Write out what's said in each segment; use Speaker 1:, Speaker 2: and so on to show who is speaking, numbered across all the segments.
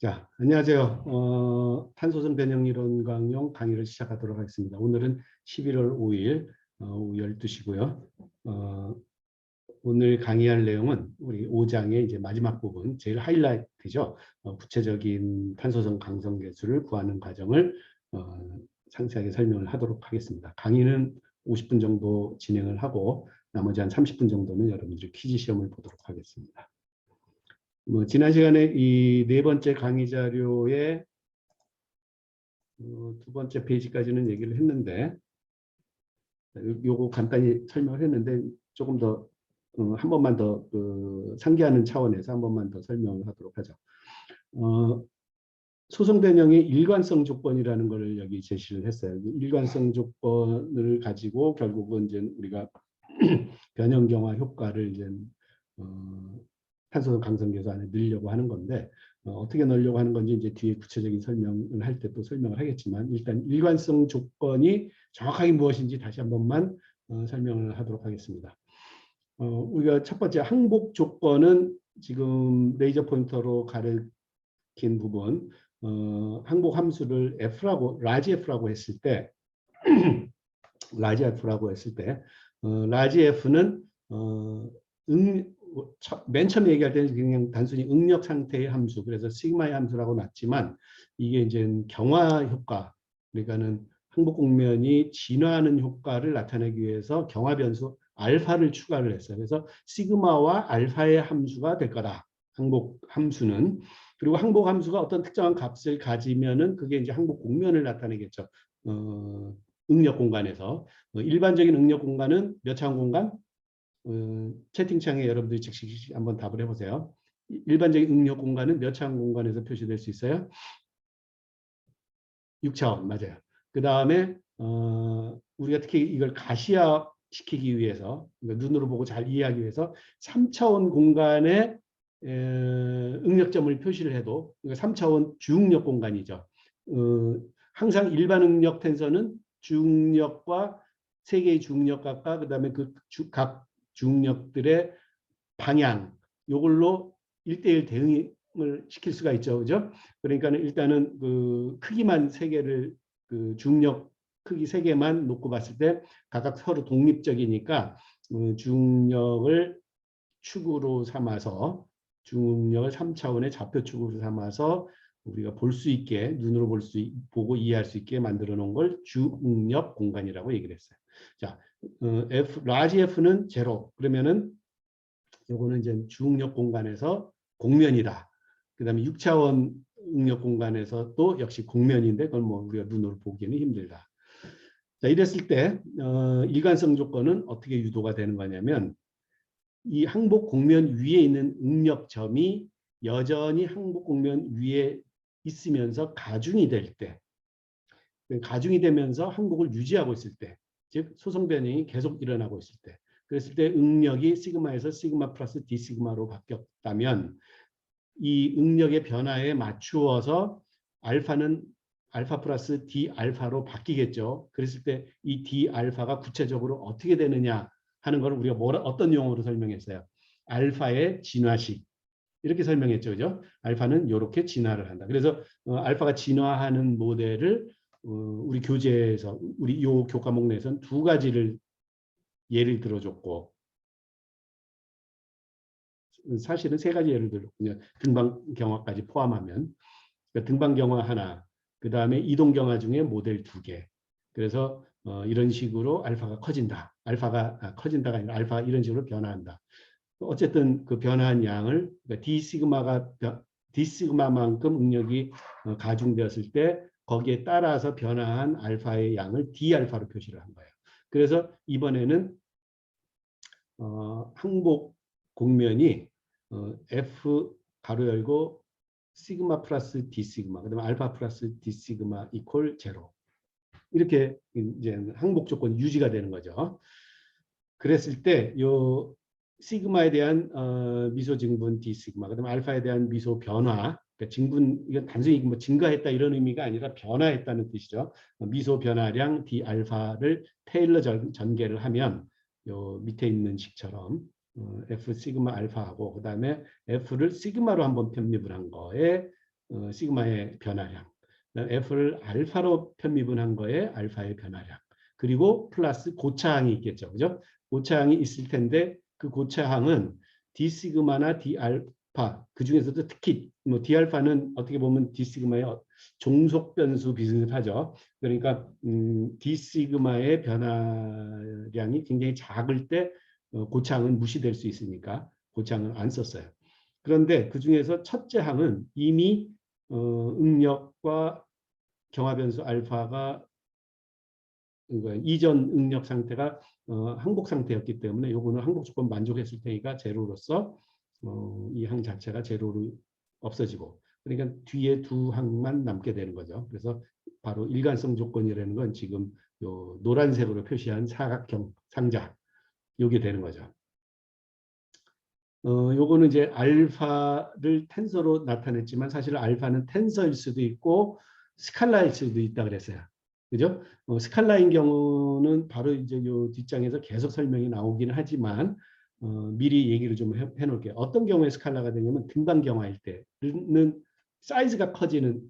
Speaker 1: 자, 안녕하세요. 탄소성 변형 이론 강용 강의를 시작하도록 하겠습니다. 오늘은 11월 5일 오후 12시고요. 오늘 강의할 내용은 우리 5장의 이제 마지막 부분, 제일 하이라이트죠. 구체적인 탄소성 강성 계수를 구하는 과정을 상세하게 설명을 하도록 하겠습니다. 강의는 50분 정도 진행을 하고 나머지 한 30분 정도는 여러분들이 퀴즈 시험을 보도록 하겠습니다. 지난 시간에 이 네 번째 강의 자료의 두 번째 페이지까지는 얘기를 했는데, 요거 간단히 설명을 했는데 조금 더 한 번만 더 상기하는 차원에서 한 번만 더 설명을 하도록 하죠. 소성 변형의 일관성 조건이라는 것을 여기 제시를 했어요. 일관성 조건을 가지고 결국은 이제 우리가 변형 경화 효과를 이제 탄소성 강성 계수 안에 넣으려고 하는 건데, 어떻게 넣으려고 하는 건지 이제 뒤에 구체적인 설명을 할 때 또 설명을 하겠지만, 일단 일관성 조건이 정확하게 무엇인지 다시 한 번만 설명을 하도록 하겠습니다. 우리가 첫 번째 항복 조건은 지금 레이저 포인터로 가리킨 부분, 항복 함수를 F라고, 라지 F라고 했을 때, 라지 F는 맨 처음 얘기할 때는 그냥 단순히 응력 상태의 함수, 그래서 시그마의 함수라고 놨지만, 이게 이제 경화 효과, 그러니까는 항복 공면이 진화하는 효과를 나타내기 위해서 경화 변수 알파를 추가를 했어요. 그래서 시그마와 알파의 함수가 될 거다, 항복 함수는. 그리고 항복 함수가 어떤 특정한 값을 가지면은 그게 이제 항복 공면을 나타내겠죠. 응력 공간에서. 일반적인 응력 공간은 몇 차원 공간? 채팅창에 여러분들이 즉시 한번 답을 해보세요. 일반적인 응력 공간은 몇 차원 공간에서 표시될 수 있어요? 6차원, 맞아요. 그 다음에 우리가 특히 이걸 가시화 시키기 위해서, 그러니까 눈으로 보고 잘 이해하기 위해서 3차원 공간에 응력점을 표시를 해도, 그러니까 3차원 주응력 공간이죠. 항상 일반 응력 텐서는 주응력과 세 개의 주응력각과 그다음에 각 주응력들의 방향, 요걸로 1대1 대응을 시킬 수가 있죠. 그죠? 그러니까 일단은 그 크기만 세 개를, 그 중력 크기 세 개만 놓고 봤을 때 각각 서로 독립적이니까 중력을 축으로 삼아서, 중력을 3차원의 좌표축으로 삼아서 우리가 볼 수 있게, 눈으로 보고 이해할 수 있게 만들어 놓은 걸 주응력 공간이라고 얘기를 했어요. 자, 라지 F는 제로. 그러면은 요거는 이제 주응력 공간에서 공면이다. 그 다음에 6차원 응력 공간에서 또 역시 공면인데, 그건 뭐 우리가 눈으로 보기는 힘들다. 자, 이랬을 때 일관성 조건은 어떻게 유도가 되는 거냐면, 이 항복 공면 위에 있는 응력점이 여전히 항복 공면 위에 있으면서 가중이 될 때, 가중이 되면서 항복을 유지하고 있을 때, 즉 소성 변형이 계속 일어나고 있을 때, 그랬을 때 응력이 시그마에서 시그마 플러스 D 시그마로 바뀌었다면, 이 응력의 변화에 맞추어서 알파는 알파 플러스 D 알파로 바뀌겠죠. 그랬을 때 이 D 알파가 구체적으로 어떻게 되느냐 하는 걸 우리가 어떤 용어로 설명했어요? 알파의 진화식. 이렇게 설명했죠. 그죠? 알파는 이렇게 진화를 한다. 그래서 알파가 진화하는 모델을 우리 교재에서, 우리 요 교과목 내에서는 두 가지를 예를 들어줬고, 사실은 세 가지 예를 들었군요. 등방 경화까지 포함하면. 그러니까 등방 경화 하나, 그 다음에 이동 경화 중에 모델 두 개. 그래서 이런 식으로 알파가 커진다. 알파가 커진다가 아니라 알파가 이런 식으로 변화한다. 어쨌든 그 변화한 양을, 그러니까 D 시그마만큼 응력이 가중되었을 때 거기에 따라서 변화한 알파의 양을 D 알파로 표시를 한 거예요. 그래서 이번에는 항복 공면이 F 가로 열고 시그마 플러스 D 시그마, 그다음에 알파 플러스 D 시그마 이퀄 제로, 이렇게 이제 항복 조건이 유지가 되는 거죠. 그랬을 때 요 시그마에 대한 미소 증분 D 시그마, 그다음에 알파에 대한 미소 변화, 그러니까 증분, 이건 단순히 뭐 증가했다 이런 의미가 아니라 변화했다는 뜻이죠. 미소 변화량 D 알파를 테일러 전개를 하면 요 밑에 있는 식처럼 F 시그마 알파하고 그다음에 F를 시그마로 한번 편입을 한 거에 시그마의 변화량, F를 알파로 편미분한 거에 알파의 변화량, 그리고 플러스 고차항이 있겠죠. 그죠? 고차항이 있을 텐데 그 고차항은 D 시그마나 D 알파, 그 중에서도 특히 뭐 D 알파는 어떻게 보면 D 시그마의 종속 변수 비슷하죠. 그러니까 D 시그마의 변화량이 굉장히 작을 때 고차항은 무시될 수 있으니까 고차항은 안 썼어요. 그런데 그 중에서 첫째 항은 이미 응력과 경화변수 알파가 이전 응력 상태가 항복 상태였기 때문에 요거는 항복 조건 만족했을 테니까 제로로서 이 항 자체가 제로로 없어지고, 그러니까 뒤에 두 항만 남게 되는 거죠. 그래서 바로 일관성 조건이라는 건 지금 요 노란색으로 표시한 사각형 상자 요게 되는 거죠. 요거는 이제 알파를 텐서로 나타냈지만 사실 알파는 텐서일 수도 있고 스칼라일 수도 있다 그랬어요. 그죠? 스칼라인 경우는 바로 이제 요 뒷장에서 계속 설명이 나오긴 하지만 미리 얘기를 좀 해놓을게요. 어떤 경우에 스칼라가 되냐면 등반 경화일 때는 사이즈가 커지는,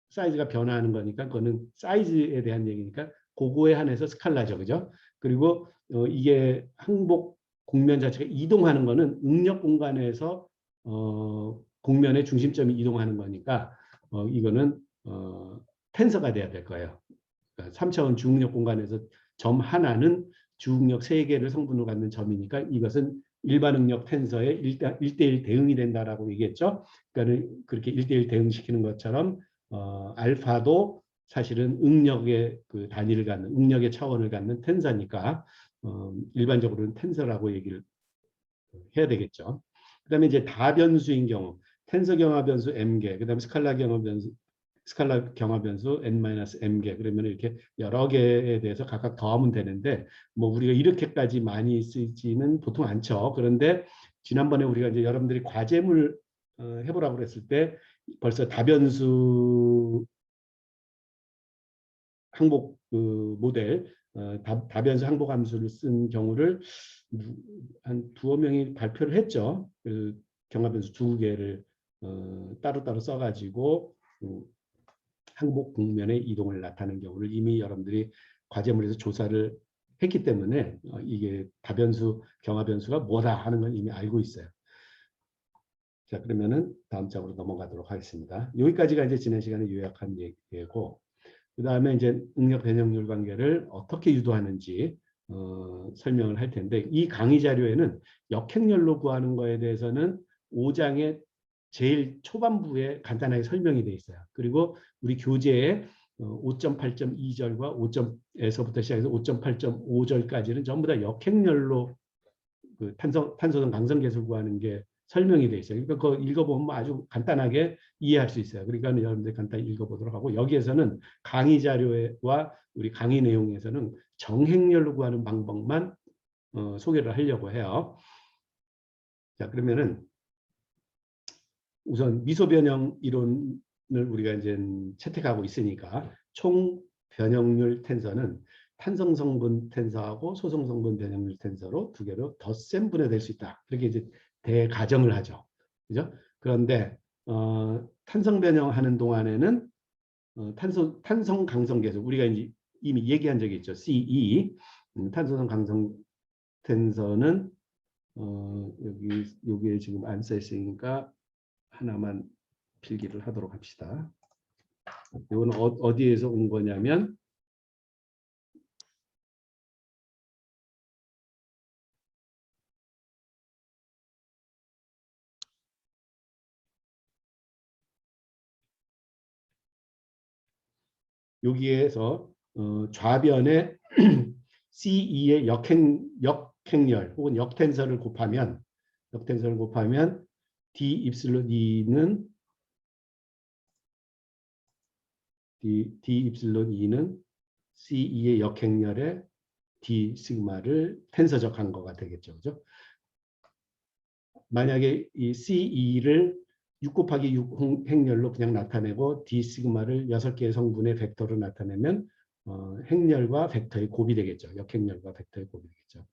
Speaker 1: 사이즈가 변화하는 거니까 그거는 사이즈에 대한 얘기니까 그거에 한해서 스칼라죠. 그죠? 그리고 이게 항복 곡면 자체가 이동하는 거는 응력 공간에서 곡면의 중심점이 이동하는 거니까 이거는 텐서가 돼야 될 거예요. 그러니까 3차원 주응력 공간에서 점 하나는 주응력 3개를 성분으로 갖는 점이니까 이것은 일반 응력 텐서의 1대1 대응이 된다라고 얘기했죠. 그러니까 그렇게 1대1 대응시키는 것처럼 알파도 사실은 응력의 그 단위를 갖는, 응력의 차원을 갖는 텐서니까 일반적으로는 텐서라고 얘기를 해야 되겠죠. 그다음에 이제 다변수인 경우 텐서 경화 변수 m개, 그다음에 스칼라 경화 변수 n-m개, 그러면 이렇게 여러 개에 대해서 각각 더하면 되는데 뭐 우리가 이렇게까지 많이 쓰지는 보통 않죠. 그런데 지난번에 우리가 이제 여러분들이 과제물 해보라고 그랬을 때 벌써 다변수 항복 그 모델 다변수 항복 함수를 쓴 경우를 한 두어 명이 발표를 했죠. 그 경화변수 2개를 따로따로 써가지고 항복 국면의 이동을 나타내는 경우를 이미 여러분들이 과제물에서 조사를 했기 때문에 이게 다변수 경화변수가 뭐다 하는 건 이미 알고 있어요. 자, 그러면은 다음 장으로 넘어가도록 하겠습니다. 여기까지가 이제 지난 시간에 요약한 얘기고, 그 다음에 이제 응력 변형률 관계를 어떻게 유도하는지 설명을 할 텐데, 이 강의 자료에는 역행렬로 구하는 거에 대해서는 5장의 제일 초반부에 간단하게 설명이 되어 있어요. 그리고 우리 교재에 5.8.2절과 5점에서부터 시작해서 5.8.5절까지는 전부 다 역행렬로 그 탄소등 강성계수를 구하는 게 설명이 되어 있어요. 그러니까 그거 읽어보면 아주 간단하게 이해할 수 있어요. 그러니까 여러분들 간단히 읽어보도록 하고, 여기에서는 강의 자료와 우리 강의 내용에서는 정행렬로 구하는 방법만 소개를 하려고 해요. 자, 그러면은 우선 미소 변형 이론을 우리가 이제 채택하고 있으니까 총 변형률 텐서는 탄성 성분 텐서하고 소성 성분 변형률 텐서로 두 개로 덧셈 분해될 수 있다. 그렇게 이제 대가정을 하죠. 그죠? 그런데 탄성 변형하는 동안에는 탄성 강성 계수 우리가 이제 이미 얘기한 적이 있죠. CE 탄소성 강성 텐서는 여기에 지금 안 써 있으니까 하나만 필기를 하도록 합시다. 이건 어디에서 온 거냐면 여기에서 좌변에 CE의 역행열 혹은 역텐서를 곱하면 D 입실론 E는 D 입실론 E는 CE의 역행열에 D 시그마를 텐서적 한 거가 되겠죠. 그죠? 만약에 이 CE를 6 곱하기 6 행렬로 그냥 나타내고 D 시그마를 6개의 성분의 벡터로 나타내면 행렬과 벡터의 곱이 되겠죠. 역행렬과 벡터의 곱이 되겠죠.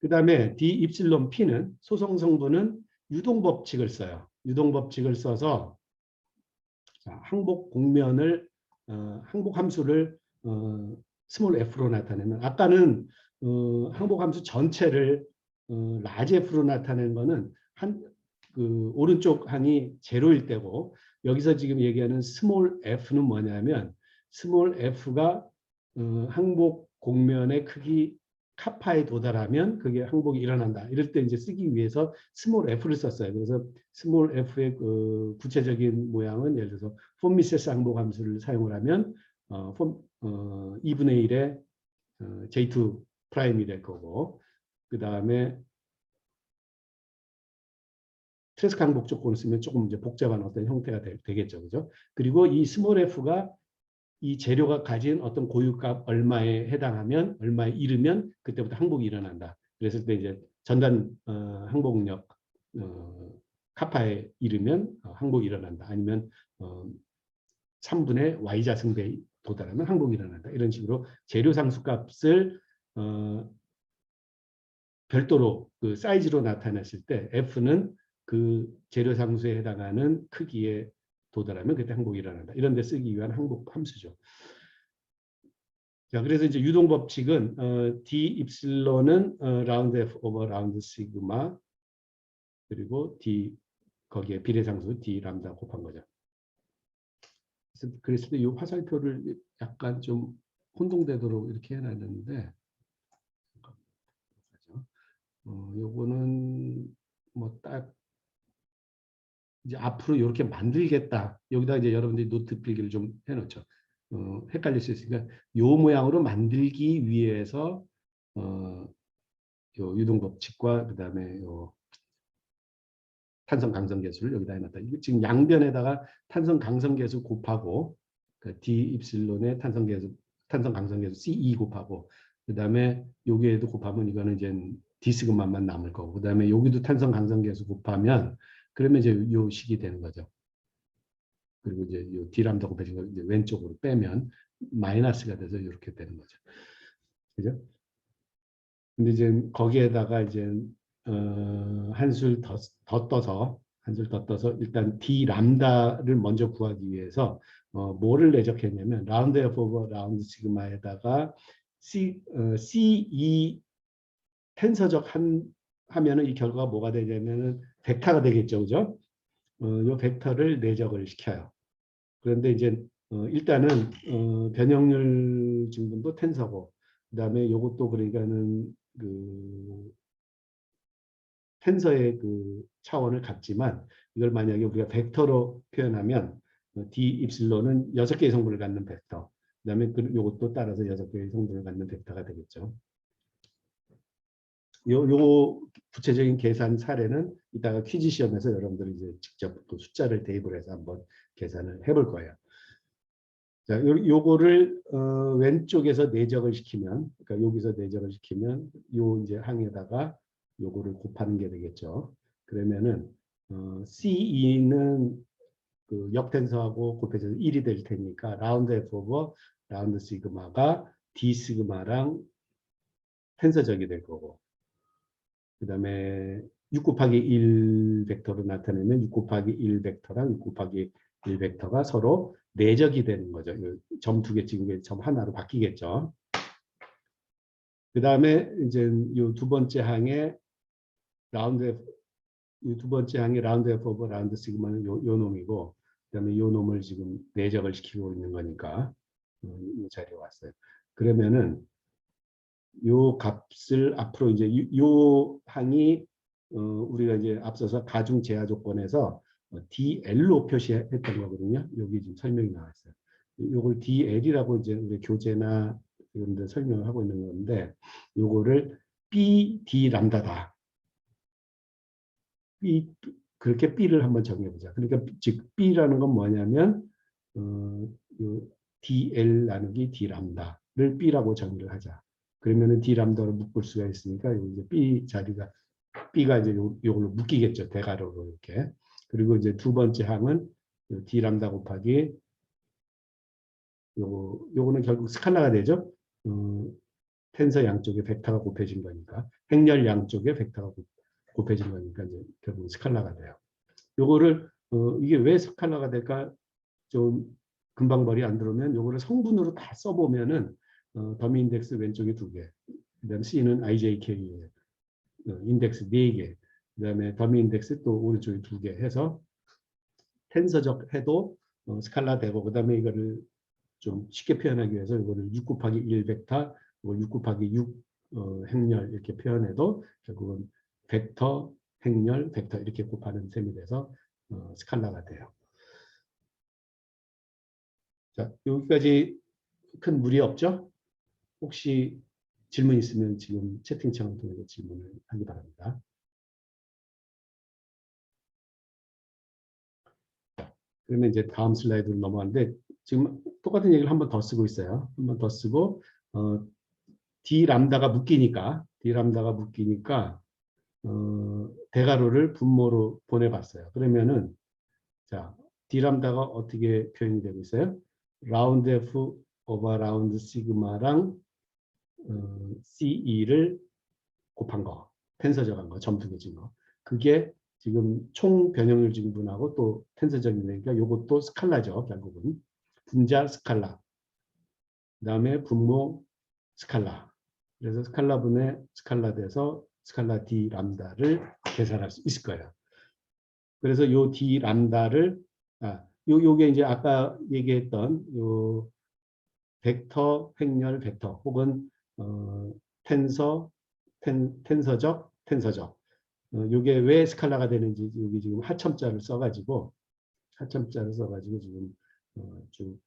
Speaker 1: 그 다음에 D 입실론 P는 소성 성분은 유동법칙을 써요. 유동법칙을 써서 자, 항복 공면을 항복 함수를 스몰 f로 나타내면 아까는 항복 함수 전체를 라지 f로 나타낸 거는 그 오른쪽 항이 제로일 때고 여기서 지금 얘기하는 스몰 f는 뭐냐면 스몰 f가 항복 공면의 크기 카파에 도달하면 그게 항복이 일어난다. 이럴 때 이제 쓰기 위해서 스몰 f를 썼어요. 그래서 스몰 f의 그 구체적인 모양은 예를 들어서 폰 미세스 항복 함수를 사용을 하면 2분의 1의 J2 프라임이 될 거고 그 다음에 트레스크 항복 조건을 쓰면 조금 이제 복잡한 어떤 형태가 되겠죠. 그죠? 그리고 이 스몰 f가 이 재료가 가진 어떤 고유값 얼마에 해당하면 얼마에 이르면 그때부터 항복이 일어난다. 그랬을 때 이제 전단 항복력 카파에 이르면 항복이 일어난다. 아니면 3분의 y자승배에 도달하면 항복이 일어난다. 이런 식으로 재료 상수값을 별도로 그 사이즈로 나타냈을 때 f는 그 재료 상수에 해당하는 크기에 도달하면 그때 항복이 일어난다. 이런 데 쓰기 위한 항복 함수죠. 자, 그래서 이제 유동 법칙은 d 입실론은 라운드 f 오버 라운드 시그마 그리고 d 거기에 비례상수 d 람다 곱한 거죠. 그랬을 때 이 화살표를 약간 좀 혼동되도록 이렇게 해놨는데 요거는 뭐 딱 이제 앞으로 이렇게 만들겠다. 여기다 이제 여러분들이 노트 필기를 좀 해놓죠. 헷갈릴 수 있으니까 요 모양으로 만들기 위해서 요 유동 법칙과 그다음에 요 탄성 강성 계수를 여기다 해놨다. 이거 지금 양변에다가 탄성 강성 계수 곱하고 그 D 입실론의 탄성 강성 계수 CE 곱하고 그다음에 여기에도 곱하면 이거는 이제 D 시그마만 남을 거고 그다음에 여기도 탄성 강성 계수 곱하면 그러면 이제 요 식이 되는 거죠. 그리고 이제 요 D 람다 곱해진 걸 이제 왼쪽으로 빼면 마이너스가 돼서 이렇게 되는 거죠. 그죠? 근데 이제 거기에다가 이제 한술 더 떠서 일단 D 람다를 먼저 구하기 위해서 뭐를 내적했냐면 라운드 F 오버 라운드 시그마에다가 CE 텐서적 하면은 이 결과가 뭐가 되냐면은 벡터가 되겠죠, 그죠? 이 벡터를 내적을 시켜요. 그런데 이제 일단은 변형률 증분도 텐서고 그다음에 이것도 그러니까는 그 텐서의 그 차원을 갖지만 이걸 만약에 우리가 벡터로 표현하면 D 입실론은 6개의 성분을 갖는 벡터. 그다음에 이것도 따라서 6개의 성분을 갖는 벡터가 되겠죠. 요 구체적인 계산 사례는 이따가 퀴즈 시험에서 여러분들이 이제 직접 그 숫자를 대입을 해서 한번 계산을 해볼 거예요. 자, 요거를 왼쪽에서 내적을 시키면, 그러니까 여기서 내적을 시키면 요 이제 항에다가 요거를 곱하는 게 되겠죠. 그러면은 CE는 그 역텐서하고 곱해서 1이 될 테니까 라운드 F 오버 라운드 시그마가 D 시그마랑 텐서적이 될 거고 그 다음에 6 곱하기 1 벡터로 나타내면 6 곱하기 1 벡터랑 6 곱하기 1 벡터가 서로 내적이 되는 거죠. 점 2개 찍은 게 점 하나로 바뀌겠죠. 그 다음에 이제 이 두 번째 항의 라운드 F, 이두 번째 항의 라운드 F 오버 라운드 시그마는 요 놈이고, 그 다음에 요 놈을 지금 내적을 시키고 있는 거니까 이 자리에 왔어요. 그러면은 요 값을 앞으로 이제 요 항이 우리가 이제 앞서서 가중 제한 조건에서 DL로 표시했던 거거든요. 여기 지금 설명이 나와 있어요. 요걸 DL이라고 이제 우리 교재나 이런 데 설명을 하고 있는 건데 요거를 BD 람다다. 그렇게 B를 한번 정해 보자. 그러니까 즉 B라는 건 뭐냐면 요 DL 나누기 D 람다를 B라고 정의를 하자. 그러면은 D 람다로 묶을 수가 있으니까 이제 B 자리가 B가 이제 요걸로 묶이겠죠. 대괄호로 이렇게. 그리고 이제 두 번째 항은 D 람다 곱하기 요거는 결국 스칼라가 되죠. 텐서 양쪽에 벡터가 곱해진 거니까 행렬 양쪽에 벡터가 곱해진 거니까 이제 결국 스칼라가 돼요. 요거를 이게 왜 스칼라가 될까? 좀 금방 머리 안 들어오면 요거를 성분으로 다 써보면은 더미 인덱스 왼쪽에 2개, 그다음 C는 IJK에 인덱스 4개, 그다음에 더미 인덱스 또 오른쪽에 2개 해서 텐서적 해도 스칼라 되고, 그다음에 이거를 좀 쉽게 표현하기 위해서 이거를 6 곱하기 1 벡터, 이걸 6 곱하기 6 행렬 이렇게 표현해도 결국은 벡터, 행렬, 벡터 이렇게 곱하는 셈이 돼서 스칼라가 돼요. 자, 여기까지 큰 무리 없죠? 혹시 질문 있으면 지금 채팅창을 통해서 질문을 하기 바랍니다. 그러면 이제 다음 슬라이드로 넘어가는데, 지금 똑같은 얘기를 한 번 더 쓰고 있어요. 한 번 더 쓰고 D 람다가 묶이니까 대괄호를 분모로 보내봤어요. 그러면은 자, D 람다가 어떻게 표현이 되고 있어요? 라운드 F 오버 라운드 시그마랑 CE를 곱한 거, 텐서적한 거, 점투해진 거. 그게 지금 총 변형률 증분하고 또 텐서적인 거니까 이것도 스칼라죠. 결국은 분자 스칼라, 그다음에 분모 스칼라. 그래서 스칼라분의 스칼라 돼서 스칼라 D 람다를 계산할 수 있을 거예요. 그래서 요 D 람다를 요게 이제 아까 얘기했던 요 벡터, 횡렬, 벡터 혹은 텐서적. 요게 왜 스칼라가 되는지 여기 지금 하첨자를 써가지고 지금 쭉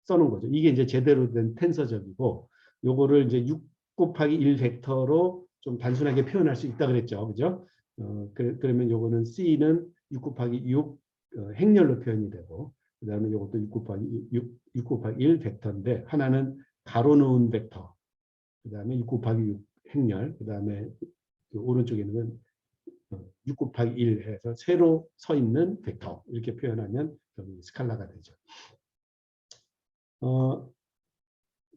Speaker 1: 써놓은 거죠. 이게 이제 제대로 된 텐서적이고, 요거를 이제 6 곱하기 1 벡터로 좀 단순하게 표현할 수 있다 그랬죠. 그죠? 그러면 요거는 C는 6 곱하기 6 행렬로 표현이 되고, 그 다음에 요것도 6 곱하기 1 벡터인데, 하나는 가로 넣은 벡터, 그 다음에 6 곱하기 6 행렬, 그 다음에 그 오른쪽에 있는 6 곱하기 1 해서 세로 서 있는 벡터, 이렇게 표현하면 스칼라가 되죠.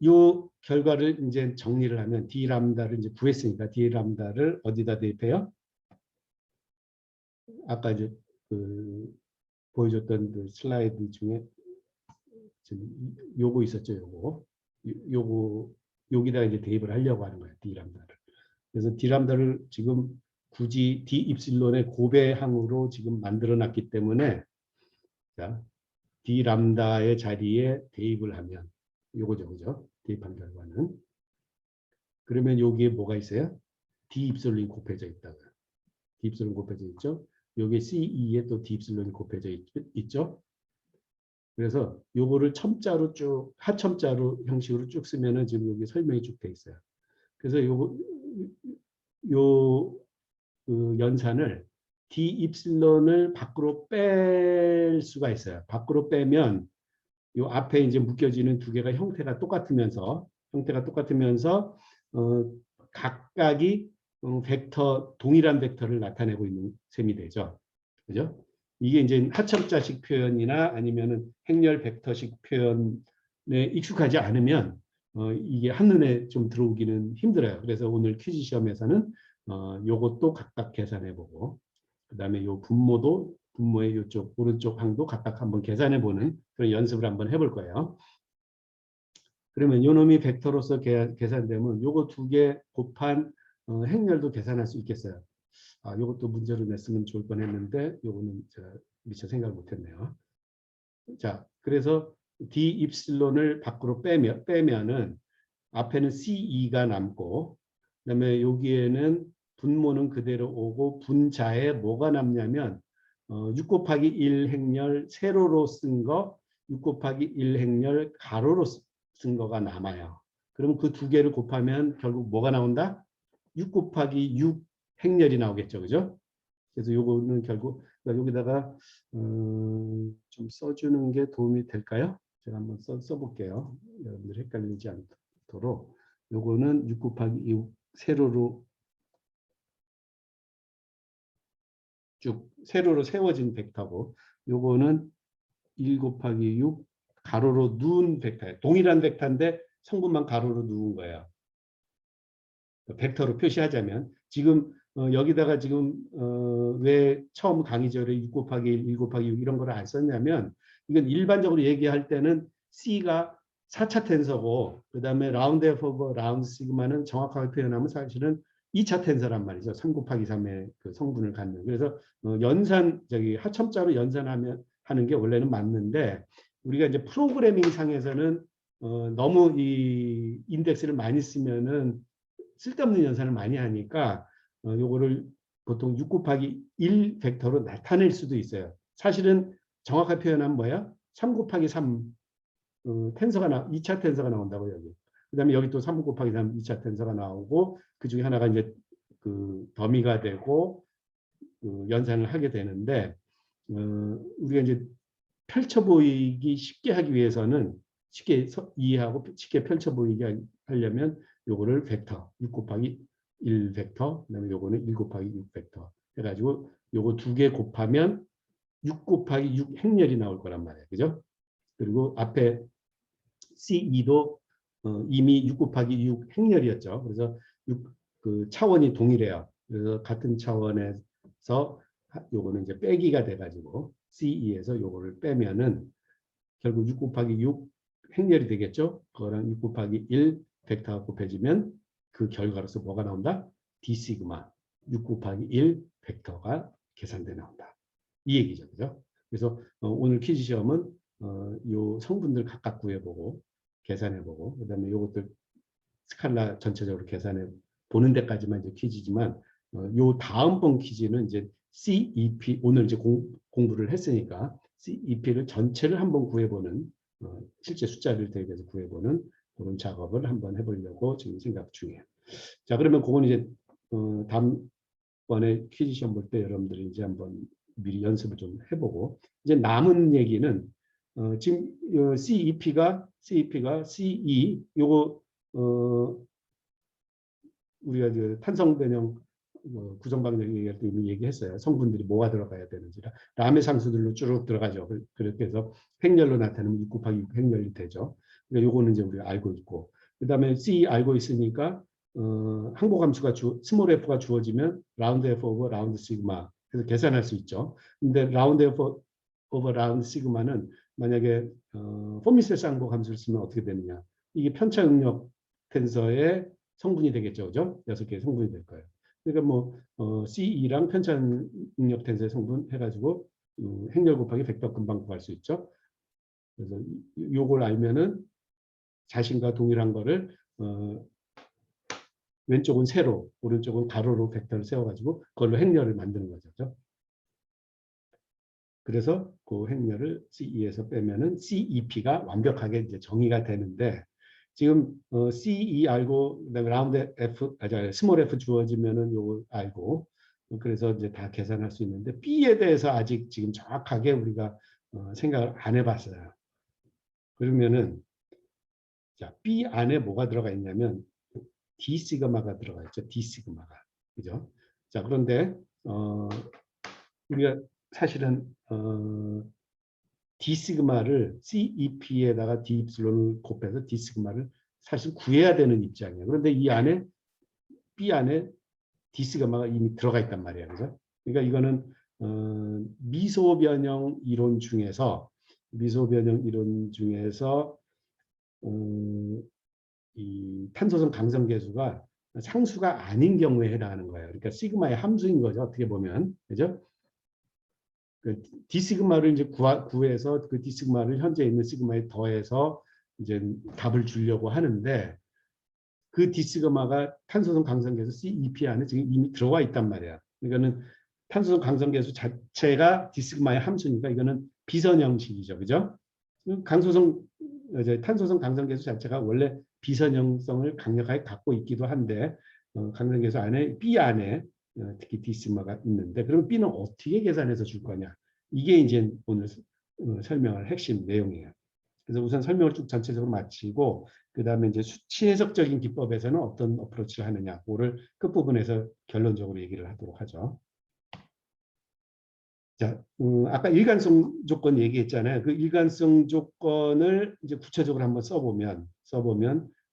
Speaker 1: 요 결과를 이제 정리를 하면 D 람다를 이제 구했으니까 D 람다를 어디다 대입해요? 아까 이제 그 보여줬던 그 슬라이드 중에 지금 요거 있었죠, 요거 여기다 이제 대입을 하려고 하는 거예요, D 람다를. 그래서 D 람다를 지금 굳이 D 입실론의 고배항으로 지금 만들어 놨기 때문에, 자, D 람다의 자리에 대입을 하면 요거죠, 그죠? 대입한 결과는. 그러면 여기에 뭐가 있어요? D 입실론이 곱해져 있다가. D 입실론 곱해져 있죠? 여기 CE에 또 D 입실론이 곱해져 있죠? 그래서 요거를 첨자로 쭉, 하첨자로 형식으로 쭉 쓰면은 지금 여기 설명이 쭉 돼 있어요. 그래서 요 그 연산을 D 입실론을 밖으로 뺄 수가 있어요. 밖으로 빼면 요 앞에 이제 묶여지는 두 개가 형태가 똑같으면서 각각이 벡터, 동일한 벡터를 나타내고 있는 셈이 되죠. 그죠? 이게 이제 하첨자식 표현이나 아니면은 행렬 벡터식 표현에 익숙하지 않으면 이게 한눈에 좀 들어오기는 힘들어요. 그래서 오늘 퀴즈 시험에서는 요것도 각각 계산해보고, 그 다음에 요 분모의 요쪽 오른쪽 항도 각각 한번 계산해보는 그런 연습을 한번 해볼 거예요. 그러면 요 놈이 벡터로서 계산되면 요거 2개 곱한 행렬도 계산할 수 있겠어요. 요것도 문제로 냈으면 좋을 뻔했는데 요거는 제가 미처 생각을 못했네요. 자, 그래서 D 입실론을 밖으로 빼면은 앞에는 CE가 남고, 그다음에 여기에는 분모는 그대로 오고 분자에 뭐가 남냐면 6 곱하기 1 행렬 세로로 쓴 거, 6 곱하기 1 행렬 가로로 쓴 거가 남아요. 그럼 그 2개를 곱하면 결국 뭐가 나온다? 6 곱하기 6 행렬이 나오겠죠. 그죠? 그래서 요거는 결국 여기다가 좀 써주는 게 도움이 될까요? 제가 한번 써볼게요. 여러분들 헷갈리지 않도록. 요거는 6 곱하기 6 세로로 쭉 세로로 세워진 벡터고, 요거는 1 곱하기 6 가로로 누운 벡터예요. 동일한 벡터인데 성분만 가로로 누운 거예요. 벡터로 표시하자면 지금 여기다가 지금 왜 처음 강의절에 6 곱하기 1, 1 곱하기 6 이런 거를 안 썼냐면 이건 일반적으로 얘기할 때는 C가 4차 텐서고 그다음에 라운드 F 오버 라운드 시그마는 정확하게 표현하면 사실은 2차 텐서란 말이죠. 3 곱하기 3의 그 성분을 갖는. 그래서 하첨자로 연산하면 하는 게 원래는 맞는데 우리가 이제 프로그래밍 상에서는 너무 이 인덱스를 많이 쓰면은 쓸데없는 연산을 많이 하니까 요거를 보통 6 곱하기 1 벡터로 나타낼 수도 있어요. 사실은 정확하게 표현하면 뭐야? 3 곱하기 3 텐서가 2차 텐서가 나온다고 여기. 그다음에 여기 또 3 곱하기 3 2차 텐서가 나오고 그 중에 하나가 이제 그 더미가 되고 연산을 하게 되는데 우리가 이제 펼쳐 보이기 쉽게 하기 위해서는 쉽게 이해하고 쉽게 펼쳐 보이게 하려면 요거를 벡터 6 곱하기 1 벡터 그다음에 요거는 1 곱하기 6 벡터 해가지고 요거 두 개 곱하면 6 곱하기 6 행렬이 나올 거란 말이에요. 그죠? 그리고 앞에 C2도 이미 6 곱하기 6 행렬이었죠. 그래서 그 차원이 동일해요. 그래서 같은 차원에서 요거는 이제 빼기가 돼가지고 C2에서 요거를 빼면은 결국 6 곱하기 6 행렬이 되겠죠. 그거랑 6 곱하기 1 벡터가 곱해지면 그 결과로서 뭐가 나온다? D 시그마 6 곱하기 1 벡터가 계산돼 나온다. 이 얘기죠. 그죠? 그래서 오늘 퀴즈 시험은 요 성분들 각각 구해보고 계산해보고 그다음에 요것들 스칼라 전체적으로 계산해 보는 데까지만 이제 퀴즈지만 요 다음번 퀴즈는 이제 CEP 오늘 이제 공부를 했으니까 CEP를 전체를 한번 구해보는 실제 숫자를 대입해서 구해보는 그런 작업을 한번 해보려고 지금 생각 중이에요. 자 그러면 그건 이제 다음번에 퀴즈 시험 볼 때 여러분들이 이제 한번 미리 연습을 좀 해보고 이제 남은 얘기는 지금 CEP가 CE 요거 우리가 그 탄성 변형 구성 방정 얘기할 때 이미 얘기했어요. 성분들이 뭐가 들어가야 되는지 라메 상수들로 쭉 들어가죠. 그렇게 해서 행렬로 나타나면 6 곱하기 6 행렬이 되죠. 그러니까 요거는 이제 우리가 알고 있고 그다음에 C 알고 있으니까 항복함수가 스몰 f가 주어지면 라운드 f 오버 라운드 시그마 그래서 계산할 수 있죠. 근데 라운드 f 오버 라운드 시그마는 만약에 포미세스 항복함수를 쓰면 어떻게 되느냐? 이게 편차 응력 텐서의 성분이 되겠죠, 그죠? 6개의 성분이 될 거예요. 그러니까 뭐 CE랑 편차 응력 텐서의 성분 해가지고 행렬 곱하기 벡터 금방 구할 수 있죠. 그래서 요걸 알면은 자신과 동일한 거를 왼쪽은 세로, 오른쪽은 가로로 벡터를 세워가지고 그걸로 행렬을 만드는 거죠. 그래서 그 행렬을 CE에서 빼면은 CEP가 완벽하게 이제 정의가 되는데 지금 CE 알고 그다음에 라운드 F, 스몰 F 주어지면은 요거 알고 그래서 이제 다 계산할 수 있는데 B에 대해서 아직 지금 정확하게 우리가 생각을 안 해봤어요. 그러면은 자 B 안에 뭐가 들어가 있냐면 D 시그마가 들어가 있죠. D 시그마가 그죠? 자 그런데 우리가 사실은 D 시그마를 CEP에다가 D 입실론을 곱해서 D 시그마를 사실 구해야 되는 입장이에요. 그런데 이 안에 B 안에 D 시그마가 이미 들어가 있단 말이에요. 그죠? 그러니까 이거는 미소 변형 이론 중에서 이 탄소성 강성 계수가 상수가 아닌 경우에 해당하는 거예요. 그러니까 시그마의 함수인 거죠. 어떻게 보면. 그죠? 그 D 시그마를 이제 구해서 그 D 시그마를 현재 있는 시그마에 더해서 이제 답을 주려고 하는데 그 D 시그마가 탄소성 강성계수 CEP 안에 지금 이미 들어와 있단 말이야. 그러니까는 탄소성 강성계수 자체가 D 시그마의 함수니까 이거는 비선 형식이죠. 그죠? 탄소성 강성계수 자체가 원래 비선형성을 강력하게 갖고 있기도 한데 강성계수 안에 B 안에 특히 D 시그마가 있는데 그러면 B는 어떻게 계산해서 줄 거냐? 이게 이제 오늘 설명할 핵심 내용이에요. 그래서 우선 설명을 쭉 전체적으로 마치고 그 다음에 이제 수치 해석적인 기법에서는 어떤 어프로치를 하느냐, 그거를 끝부분에서 결론적으로 얘기를 하도록 하죠. 자, 아까 일관성 조건 얘기했잖아요. 그 일관성 조건을 이제 구체적으로 한번 써보면,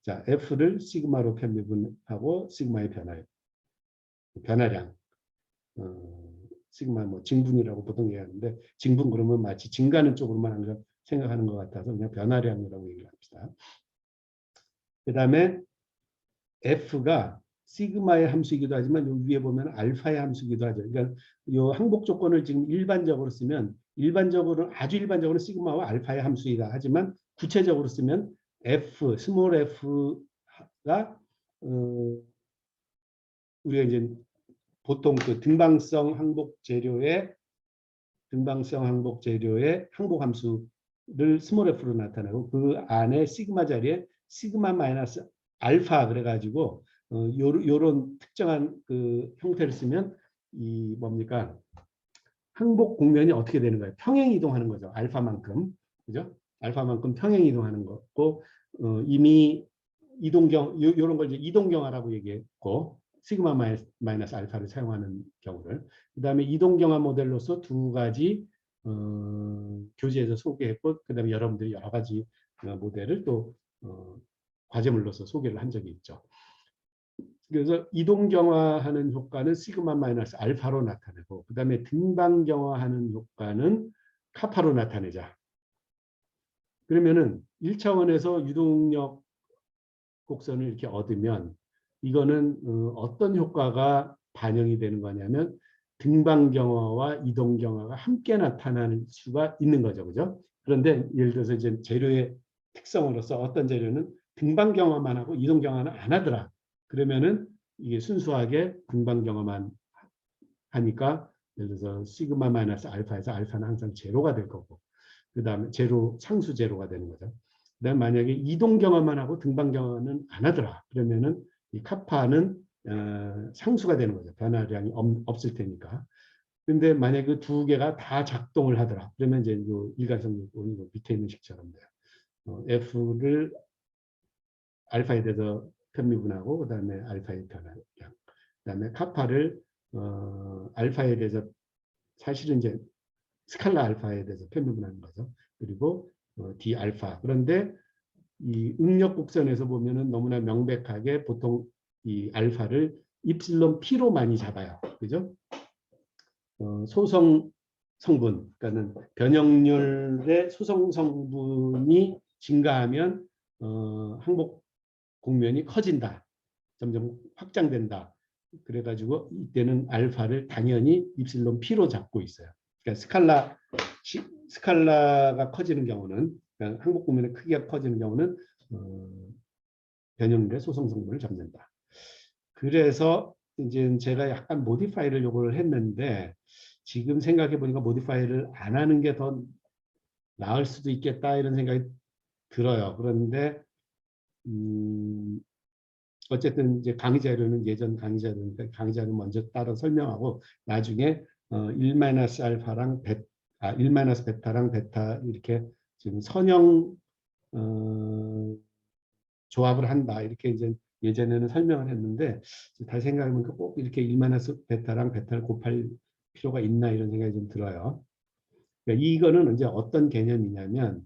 Speaker 1: 자, F를 시그마로 편미분하고 시그마의 변화량, 시그마 뭐 증분이라고 보통 얘기하는데 증분 그러면 마치 증가하는 쪽으로만 항상 생각하는 것 같아서 그냥 변화량이라고 얘기를 합시다. 그다음에 F가 시그마의 함수이기도 하지만 여기 위에 보면 알파의 함수이기도 하죠. 그러니까 이 항복 조건을 지금 일반적으로 쓰면 아주 일반적으로 시그마와 알파의 함수이다. 하지만 구체적으로 쓰면 F, 스몰 f가 우리가 이제 보통 그 등방성 항복 재료의 항복 함수를 스몰 f로 나타내고 그 안에 시그마 자리에 시그마 마이너스 알파 그래가지고 요런 특정한 그 형태를 쓰면 이 뭡니까 항복 공면이 어떻게 되는 거예요? 평행 이동하는 거죠. 알파만큼 그죠? 알파만큼 평행 이동하는 거고 이미 요런 걸 이제 이동경화라고 얘기했고 시그마 마이너스 알파를 사용하는 경우를 그다음에 이동경화 모델로서 두 가지 교재에서 소개했고 그다음에 여러분들이 여러 가지 모델을 또 과제물로서 소개를 한 적이 있죠. 그래서 이동경화하는 효과는 시그마 마이너스 알파로 나타내고 그다음에 등방경화하는 효과는 카파로 나타내자. 그러면은 1차원에서 유동력 곡선을 이렇게 얻으면 이거는 어떤 효과가 반영이 되는 거냐면 등방경화와 이동경화가 함께 나타나는 수가 있는 거죠. 그죠? 그런데 예를 들어서 이제 재료의 특성으로서 어떤 재료는 등방경화만 하고 이동경화는 안 하더라. 그러면은 이게 순수하게 등방경화만 하니까 예를 들어서 시그마 마이너스 알파에서 알파는 항상 제로가 될 거고 그 다음에 제로 상수 제로가 되는 거죠. 그다음 만약에 이동 경화만 하고 등방 경화는 안 하더라. 그러면은 이 카파는 상수가 되는 거죠. 변화량이 없을 테니까. 근데 만약에 그 두 개가 다 작동을 하더라. 그러면 이제 요 일관성 요건이 밑에 있는 식처럼 돼요. F를 알파에 대해서 편미분하고 그다음에 알파의 변화량. 그다음에 카파를 알파에 대해서 사실은 이제 스칼라 알파에 대해서 편미분하는 거죠. 그리고 D 알파. 그런데 이 응력 곡선에서 보면은 너무나 명백하게 보통 이 알파를 입실론 P로 많이 잡아요. 그죠? 소성 성분, 그러니까는 변형률의 소성 성분이 증가하면 항복 공면이 커진다. 점점 확장된다. 그래가지고 이때는 알파를 당연히 입실론 P로 잡고 있어요. 그러니까 스칼라가 커지는 경우는 그러니까 항복 공면의 크기가 커지는 경우는 변형률의 소성 성분을 잡는다. 그래서 이제 제가 약간 모디파이를 요구를 했는데 지금 생각해 보니까 모디파이를 안 하는 게 더 나을 수도 있겠다 이런 생각이 들어요. 그런데 어쨌든 이제 강의 자료는 예전 강의 자료니까 강의 자료 먼저 따로 설명하고 나중에 1-알파랑 1-베타랑 베타 이렇게 지금 선형 조합을 한다 이렇게 이제 예전에는 설명을 했는데 다시 생각해보니까 꼭 이렇게 1-베타랑 베타를 곱할 필요가 있나 이런 생각이 좀 들어요. 그러니까 이거는 이제 어떤 개념이냐면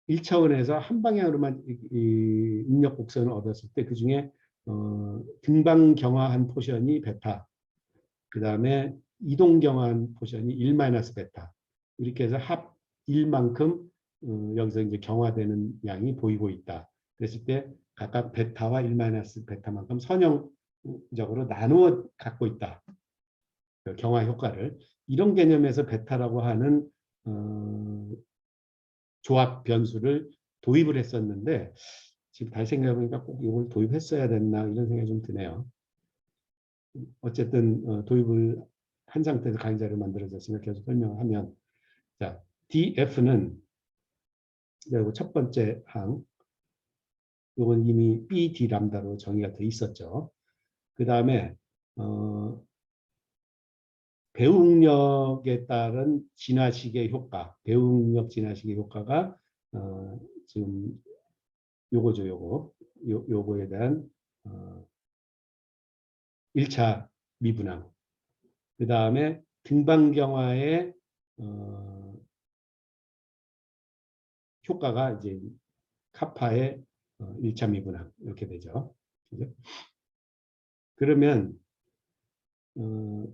Speaker 1: 1차원에서 한 방향으로만 이 응력 곡선을 얻었을 때 그중에 등방 경화한 포션이 베타, 그 다음에 이동 경화한 포션이 1-베타 이렇게 해서 합 1만큼 여기서 이제 경화되는 양이 보이고 있다. 그랬을 때 각각 베타와 1-베타만큼 선형적으로 나누어 갖고 있다. 그 경화 효과를 이런 개념에서 베타라고 하는 조합 변수를 도입을 했었는데 지금 다시 생각해보니까 꼭 이걸 도입했어야 됐나 이런 생각이 좀 드네요. 어쨌든 도입을 한 상태에서 강의자를 만들어졌으면 계속 설명하면 자 DF는 그리고 첫 번째 항 이건 이미 BD 람다로 정의가 돼 있었죠. 그 다음에 배응력에 따른 진화식의 효과, 배응력 진화식의 효과가 지금 요거죠, 요거에 대한 1차 미분항. 그 다음에 등방경화의 효과가 이제 카파의 1차 미분항 이렇게 되죠. 그죠? 그러면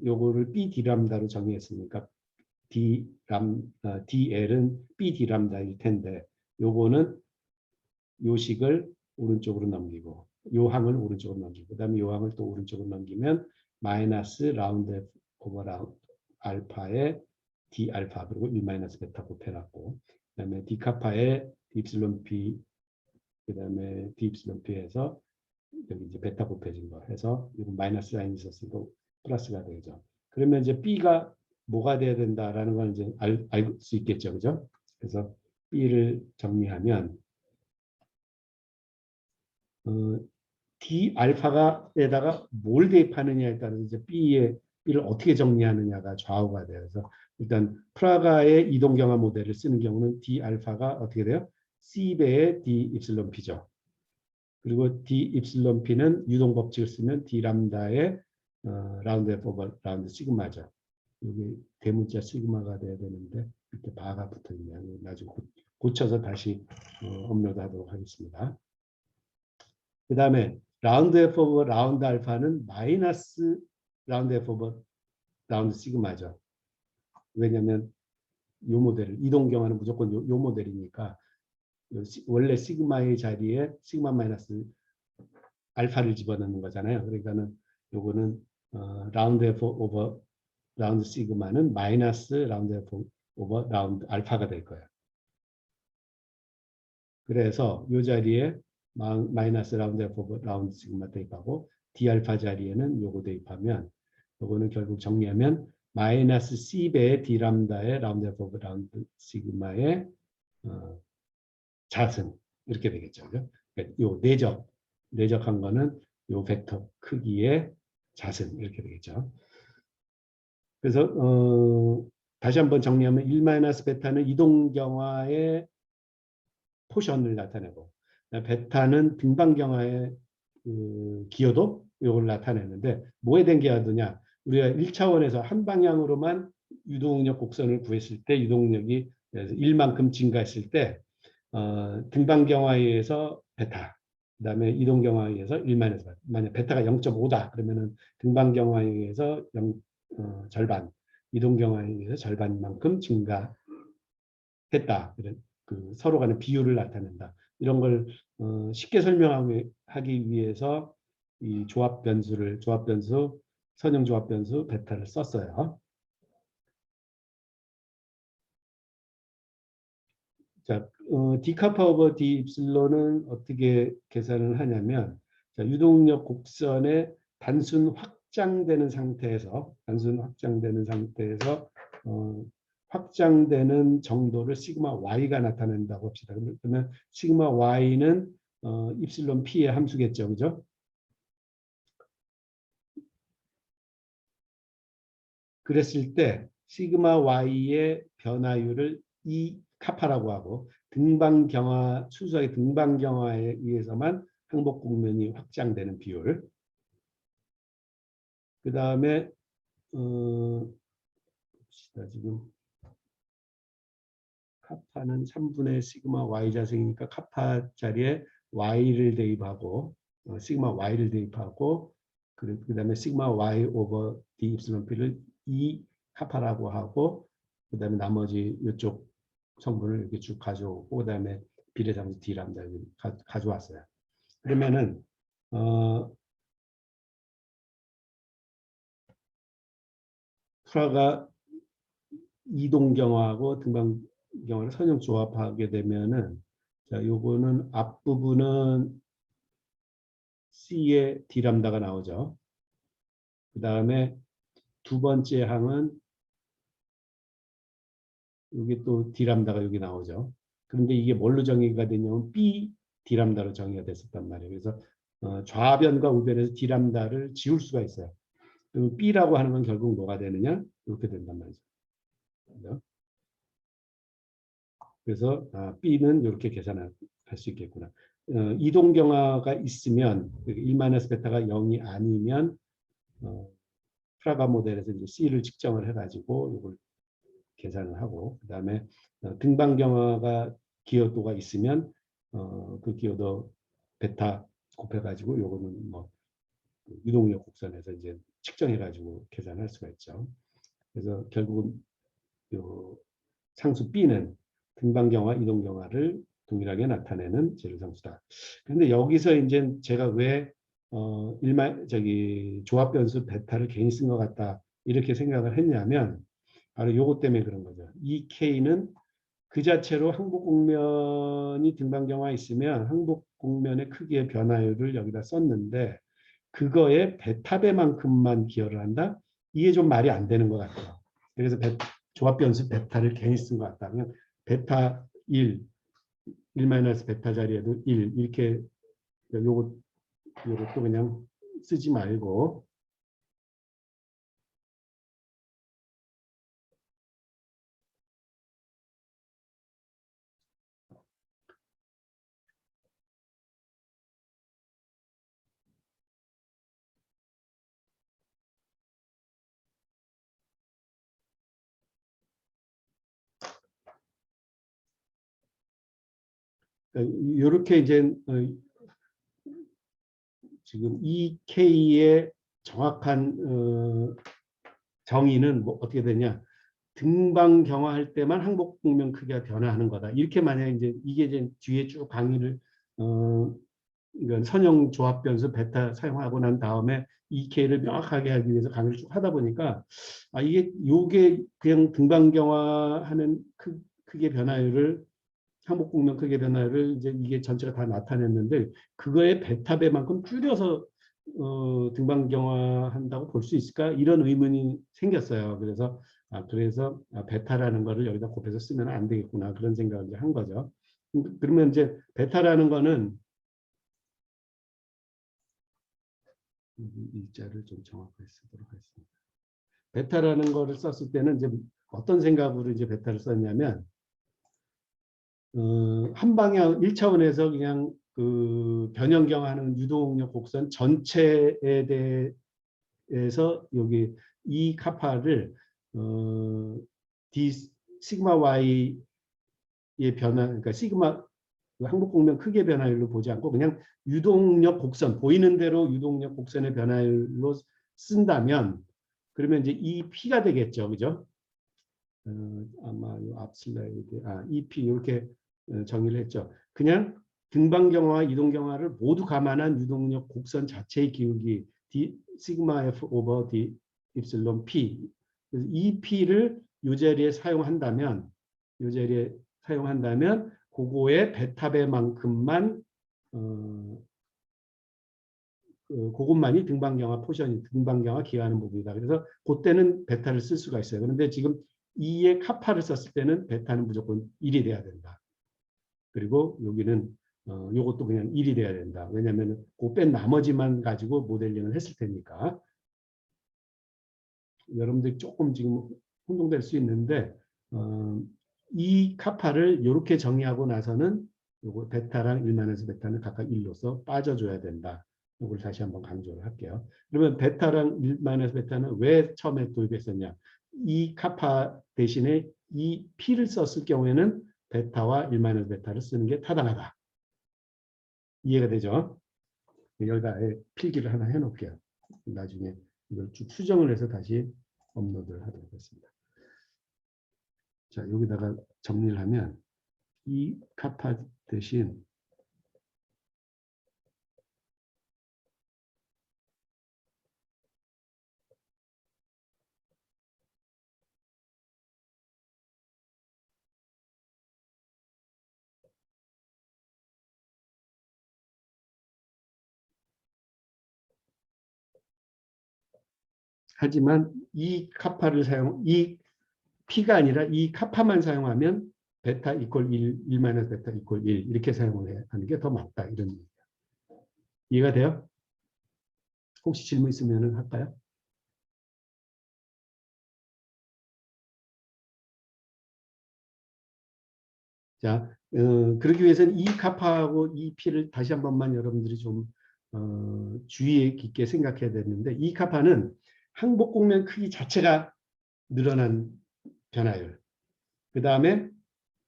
Speaker 1: 요거를 B D람다로 정의했으니까 DL은 B D람다일 텐데 요거는 요 식을 오른쪽으로 넘기고 요 항을 오른쪽으로 넘기고 그다음에 요 항을 또 오른쪽으로 넘기면 마이너스 라운드 F 오버 라운드 알파의 D 알파 그리고 1 마이너스 베타 곱해놨고 그다음에 D 카파의 D 입실론 P 그다음에 D 입실론 P에서 여기 이제 베타 곱해진 거 해서 이거 마이너스 사인이 있었으니까 플러스가 되죠. 그러면 이제 B가 뭐가 돼야 된다라는 걸 이제 알 수 있겠죠, 그죠? 그래서 B를 정리하면 D 알파가에다가 뭘 대입하느냐에 따라서 이제 B를 어떻게 정리하느냐가 좌우가 돼요. 그래서 일단 프라가의 이동 경화 모델을 쓰는 경우는 D 알파가 어떻게 돼요? C배의 D 입실론 P죠. 그리고 D 입실론 P는 유동 법칙을 쓰면 D 람다의 라운드 F 오버 라운드 시그마죠. 여기 대문자 시그마가 돼야 되는데 밑에 바가 붙어 있네요. 나중에 고쳐서 다시 업로드하도록 하겠습니다. 그 다음에 라운드 F 오버 라운드 알파는 마이너스 라운드 F 오버 라운드 시그마죠. 왜냐하면 요 모델을 이동 경화는 무조건 요 모델이니까 원래 시그마의 자리에 시그마 마이너스 알파를 집어넣는 거잖아요. 그러니까는 요거는 라운드 F 오버 라운드 시그마는 마이너스 라운드 F 오버 라운드 알파가 될 거예요. 그래서 이 자리에 마이너스 라운드 F 오버 라운드 시그마 대입하고 D 알파 자리에는 요거 대입하면 요거는 결국 정리하면 마이너스 C배의 D 람다의 라운드 F 오버 라운드 시그마의 자승 이렇게 되겠죠. 그러니까 요 내적한 거는 요 벡터 크기의 자승 이렇게 되겠죠. 그래서 다시 한번 정리하면 1-베타는 이동 경화의 포션을 나타내고 베타는 등방 경화의 기여도 이걸 나타내는데 뭐에 대한 기여도냐? 우리가 1차원에서 한 방향으로만 유동력 곡선을 구했을 때 유동력이 1만큼 증가했을 때 등방 경화에 의해서 베타 그다음에 이동 경화에 의해서 1-베타 만약 베타가 0.5다 그러면은 등방 경화에 의해서 절반 이동 경화에 의해서 절반만큼 증가했다. 서로 간의 비율을 나타낸다. 이런 걸 쉽게 설명하기 위해서 이 조합 변수 선형 조합 변수 베타를 썼어요. 자, 디카파 오버 디 입실론은 어떻게 계산을 하냐면 자, 유동력 곡선의 단순 확장되는 상태에서 확장되는 정도를 시그마 y가 나타낸다고 합시다. 그러면 시그마 y는 입실론 p의 함수겠죠, 그죠? 그랬을 때 시그마 y의 변화율을 E 카파라고 하고 등방 경화 순수하게 등방 경화에 의해서만 항복 국면이 확장되는 비율. 그 다음에 봅시다 지금 카파는 3분의 시그마 y 자승이니까 카파 자리에 y를 대입하고 시그마 y를 대입하고 그 다음에 시그마 y 오버 d 입실론 p를 E 카파라고 하고 그 다음에 나머지 이쪽 성분을 이렇게 쭉 가져오고 그 다음에 비례상수 D 람다를 가져왔어요. 그러면은 프라가 이동 경화하고 등방 경화를 선형 조합하게 되면은 자 요거는 앞부분은 C의 D 람다가 나오죠. 그 다음에 두 번째 항은 여기 또 D 람다가 여기 나오죠. 그런데 이게 뭘로 정의가 되냐면 B D 람다로 정의가 됐었단 말이에요. 그래서 좌변과 우변에서 D 람다를 지울 수가 있어요. 그럼 B라고 하는 건 결국 뭐가 되느냐? 이렇게 된단 말이죠. 그래서 B는 이렇게 계산할 수 있겠구나. 이동 경화가 있으면 1-베타가 0이 아니면 프라가 모델에서 이제 C를 측정을 해가지고 이걸 계산을 하고 그 다음에 등방 경화가 기여도가 있으면 그 기여도 베타 곱해가지고 요거는 뭐 유동력 곡선에서 이제 측정해가지고 계산할 수가 있죠. 그래서 결국은 요 상수 B는 등방경화, 이동경화를 동일하게 나타내는 재료상수다. 그런데 여기서 이제 제가 왜 조합 변수 베타를 괜히 쓴 것 같다 이렇게 생각을 했냐면 바로 요것 때문에 그런 거죠. 이 K는 그 자체로 항복 곡면이 등방경화 있으면 항복 곡면의 크기의 변화율을 여기다 썼는데 그거에 베타배만큼만 기여를 한다? 이게 좀 말이 안 되는 것 같아요. 그래서 조합 변수 베타를 괜히 쓴 것 같다. 그냥 베타 1, 1 베타 자리에도 1 이렇게 요것도 그냥 쓰지 말고 이렇게 이제 지금 이 K의 정확한 정의는 뭐 어떻게 되냐? 등방 경화할 때만 항복 곡면 크기가 변화하는 거다. 이렇게 만약 이게 이제 뒤에 쭉 강의를 이건 선형 조합 변수 베타 사용하고 난 다음에 EK를 명확하게 하기 위해서 강의를 쭉 하다 보니까 요게 그냥 등방 경화하는 크기의 변화율을 항복 곡면 크기의 변화를 이제 이게 전체가 다 나타냈는데 그거에 베타배만큼 줄여서 등방 경화한다고 볼 수 있을까 이런 의문이 생겼어요. 그래서 베타라는 거를 여기다 곱해서 쓰면 안 되겠구나 그런 생각을 이제 한 거죠. 그러면 이제 베타라는 거는 일자를 좀 정확하게 쓰도록 하겠습니다. 베타라는 거를 썼을 때는 이제 어떤 생각으로 이제 베타를 썼냐면 한 방향 1차원에서 그냥 그 변형경하는 유동력 곡선 전체에 대해서 여기 이 카파를 d 시그마 y의 변화 그러니까 시그마 항복 곡면 크기의 변화율로 보지 않고 그냥 유동력 곡선 보이는 대로 유동력 곡선의 변화율로 쓴다면 그러면 이제 이 P가 되겠죠, 그죠? 아마 앞 슬라이드 EP 이렇게 정의를 했죠. 그냥 등방경화와 이동경화를 모두 감안한 유동력 곡선 자체의 기울기 D 시그마 F 오버 D 입실론 P 이 P를 이 자리에 사용한다면 그거의 베타배만큼만 그것만이 등방경화 포션이 등방경화 기여하는 부분이다. 그래서 그때는 베타를 쓸 수가 있어요. 그런데 지금 2의 카파를 썼을 때는 베타는 무조건 1이 돼야 된다. 그리고 여기는 요것도 그냥 1이 돼야 된다. 왜냐하면 그 뺀 나머지만 가지고 모델링을 했을 테니까. 여러분들이 조금 지금 혼동될 수 있는데 이 카파를 이렇게 정의하고 나서는 요거 베타랑 1만에서 베타는 각각 1로서 빠져줘야 된다. 이걸 다시 한번 강조를 할게요. 그러면 베타랑 1만에서 베타는 왜 처음에 도입했었냐? 이 카파 대신에 이 P를 썼을 경우에는 베타와 1만에서 베타를 쓰는 게 타당하다. 이해가 되죠? 여기다 필기를 하나 해놓을게요. 나중에 이걸 쭉 수정을 해서 다시 업로드를 하도록 하겠습니다. 자, 여기다가 정리를 하면 이 카파 대신 하지만 이 P가 아니라 이 카파만 사용하면 베타 이퀄 1, 1 베타 이퀄 1 이렇게 사용을 하는 게 더 맞다. 이런 얘기예요. 이해가 돼요? 혹시 질문 있으면 할까요? 자, 그러기 위해서는 이 카파하고 이 P를 다시 한 번만 여러분들이 좀 주의 깊게 생각해야 되는데 이 카파는 항복 곡면 크기 자체가 늘어난 변화율. 그 다음에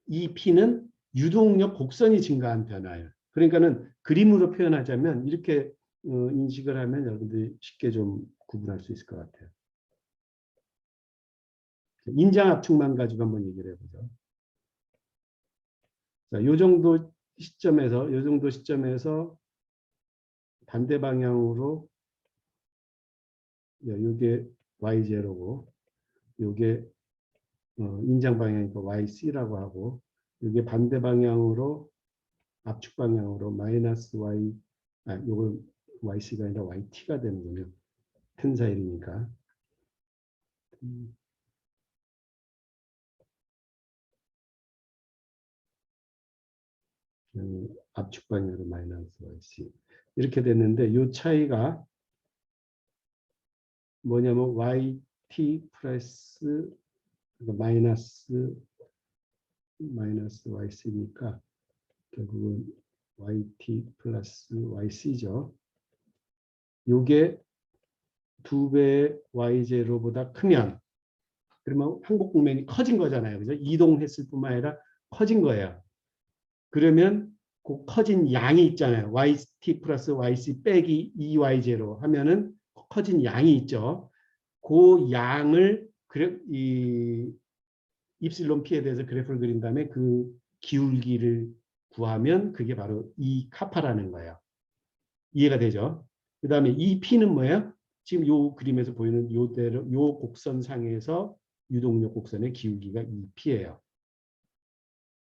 Speaker 1: 이 P는 유동력 곡선이 증가한 변화율. 그러니까는 그림으로 표현하자면 이렇게 인식을 하면 여러분들이 쉽게 좀 구분할 수 있을 것 같아요. 인장 압축만 가지고 한번 얘기를 해보죠. 자, 요 정도 시점에서 반대 방향으로 요게 Y0고 요게 인장 방향이니까 YC라고 하고 요게 반대 방향으로 압축 방향으로 마이너스 Y 요건 YC가 아니라 YT가 되는군요. 텐사일이니까. 압축 방향으로 마이너스 YC 이렇게 됐는데 요 차이가 뭐냐면 YT 플러스 마이너스 YC니까 결국은 YT 플러스 YC죠. 요게 2배의 Y0보다 크면 그러면 항복 공면이 커진 거잖아요. 그죠? 이동했을 뿐만 아니라 커진 거예요. 그러면 그 커진 양이 있잖아요. YT 플러스 YC 빼기 2Y0 하면은 커진 양이 있죠. 그 양을 이 입실론 P에 대해서 그래프를 그린 다음에 그 기울기를 구하면 그게 바로 이 카파라는 거예요. 이해가 되죠? 그 다음에 이 P는 뭐예요? 지금 요 그림에서 보이는 요대로 요 곡선상에서 유동력 곡선의 기울기가 이 P예요.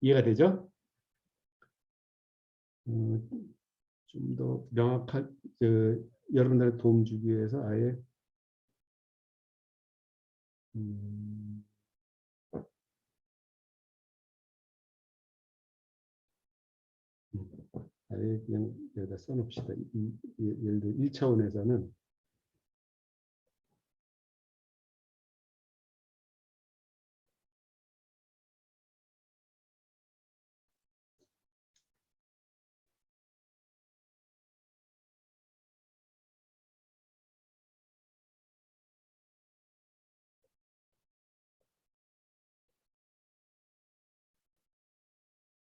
Speaker 1: 이해가 되죠? 좀 더 명확한 여러분들의 도움 주기 위해서 아예 아예 그냥 여기다 써놓읍시다. 예를 들어 1차원에서는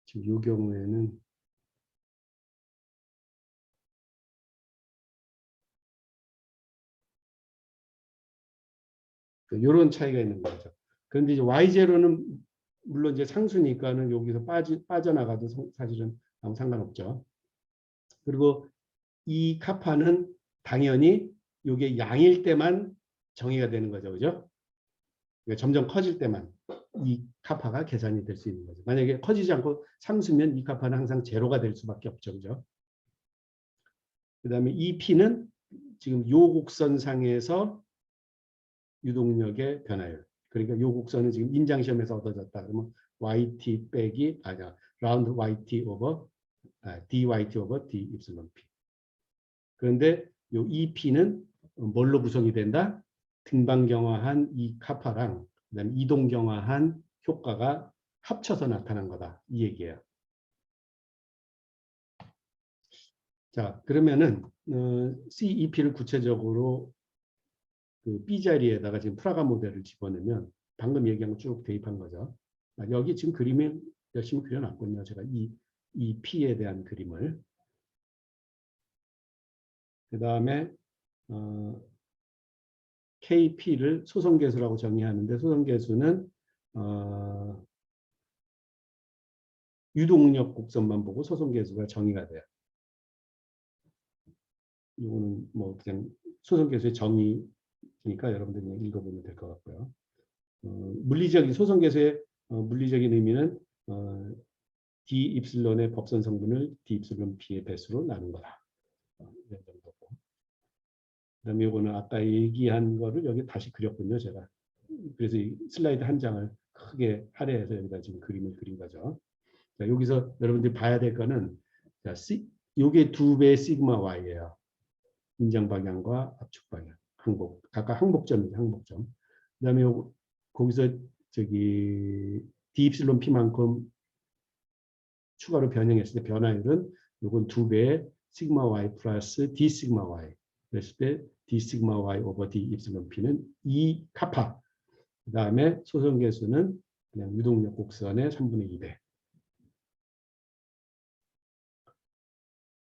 Speaker 1: 지금 이 경우에는 이런 차이가 있는 거죠. 그런데 이제 Y0는 물론 이제 상수니까는 여기서 빠져나가도 사실은 아무 상관없죠. 그리고 이 카파는 당연히 이게 양일 때만 정의가 되는 거죠. 그죠? 그러니까 점점 커질 때만 이 카파가 계산이 될 수 있는 거죠. 만약에 커지지 않고 상수면 이 카파는 항상 제로가 될 수밖에 없죠. 그죠? 그 다음에 이 P는 지금 요 곡선상에서 유동력의 변화율. 그러니까 요 곡선은 지금 인장시험에서 얻어졌다. 그러면 YT 빼기 라운드 YT 오버 DYT 오버 D 입실론 P. 그런데 요 EP는 뭘로 구성이 된다? 등방경화한 이 카파랑 그다음에 이동경화한 효과가 합쳐서 나타난 거다. 이 얘기예요. 자, 그러면은 CEP를 구체적으로 그 B 자리에다가 지금 프라가 모델을 집어넣으면 방금 얘기한 거 쭉 대입한 거죠. 여기 지금 그림을 열심히 그려놨군요. 제가 이 P에 대한 그림을. 그 다음에 KP를 소성계수라고 정의하는데 소성계수는 유동력 곡선만 보고 소성계수가 정의가 돼요. 이거는 뭐 그냥 소성계수의 정의니까 여러분들이 그냥 읽어보면 될 것 같고요. 물리적인 소성계수의 물리적인 의미는 D 입실론의 법선 성분을 D 입실론 P의 배수로 나눈 거다. 이런 정도고. 그다음에 이거는 아까 얘기한 거를 여기 다시 그렸군요, 제가. 그래서 이 슬라이드 한 장을 크게 할애해서 여기다 지금 그림을 그린 거죠. 자, 여기서 여러분들이 봐야 될 거는 자, 요게 2배의 시그마 Y예요. 인장 방향과 압축 방향, 항복, 각각 항복점이죠, 항복점. 그다음에 거기서 저기 D 입실론 P만큼 추가로 변형했을 때 변화율은 요건 2배의 시그마 Y 플러스 D 시그마 Y. 그랬을 때 D 시그마 Y 오버 D 입실론 P는 2 카파. 그 다음에 소성계수는 그냥 유동력 곡선의 3분의 2배.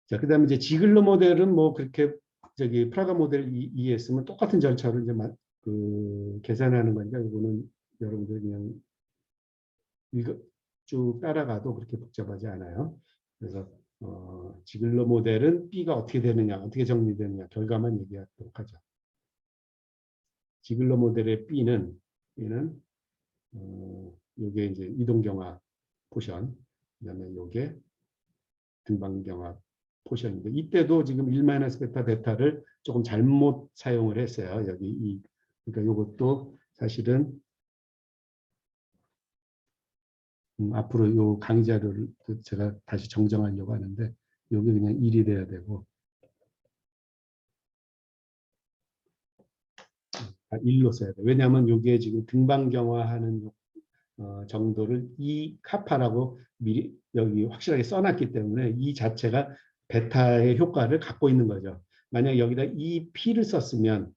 Speaker 1: 자, 그다음에 이제 지글러 모델은 뭐 그렇게 저기 프라가 모델 이해했으면 똑같은 절차로 이제 계산하는 거니까 이거는 여러분들 그냥 이거 쭉 따라가도 그렇게 복잡하지 않아요. 그래서 지글러 모델은 B가 어떻게 되느냐, 어떻게 정리되느냐 결과만 얘기하도록 하죠. 지글러 모델의 B는 요게 이제 이동경화 포션, 그다음에 요게 등방경화 포션인데 이때도 지금 1-베타 베타를 조금 잘못 사용을 했어요. 여기 그러니까 요것도 사실은 앞으로 요 강의 자료를 제가 다시 정정하려고 하는데 여기 그냥 1이 돼야 되고 1로 써야 돼. 왜냐하면 이게 지금 등방경화하는 정도를 이 카파라고 미리 여기 확실하게 써놨기 때문에 이 자체가 베타의 효과를 갖고 있는 거죠. 만약 여기다 이 P를 썼으면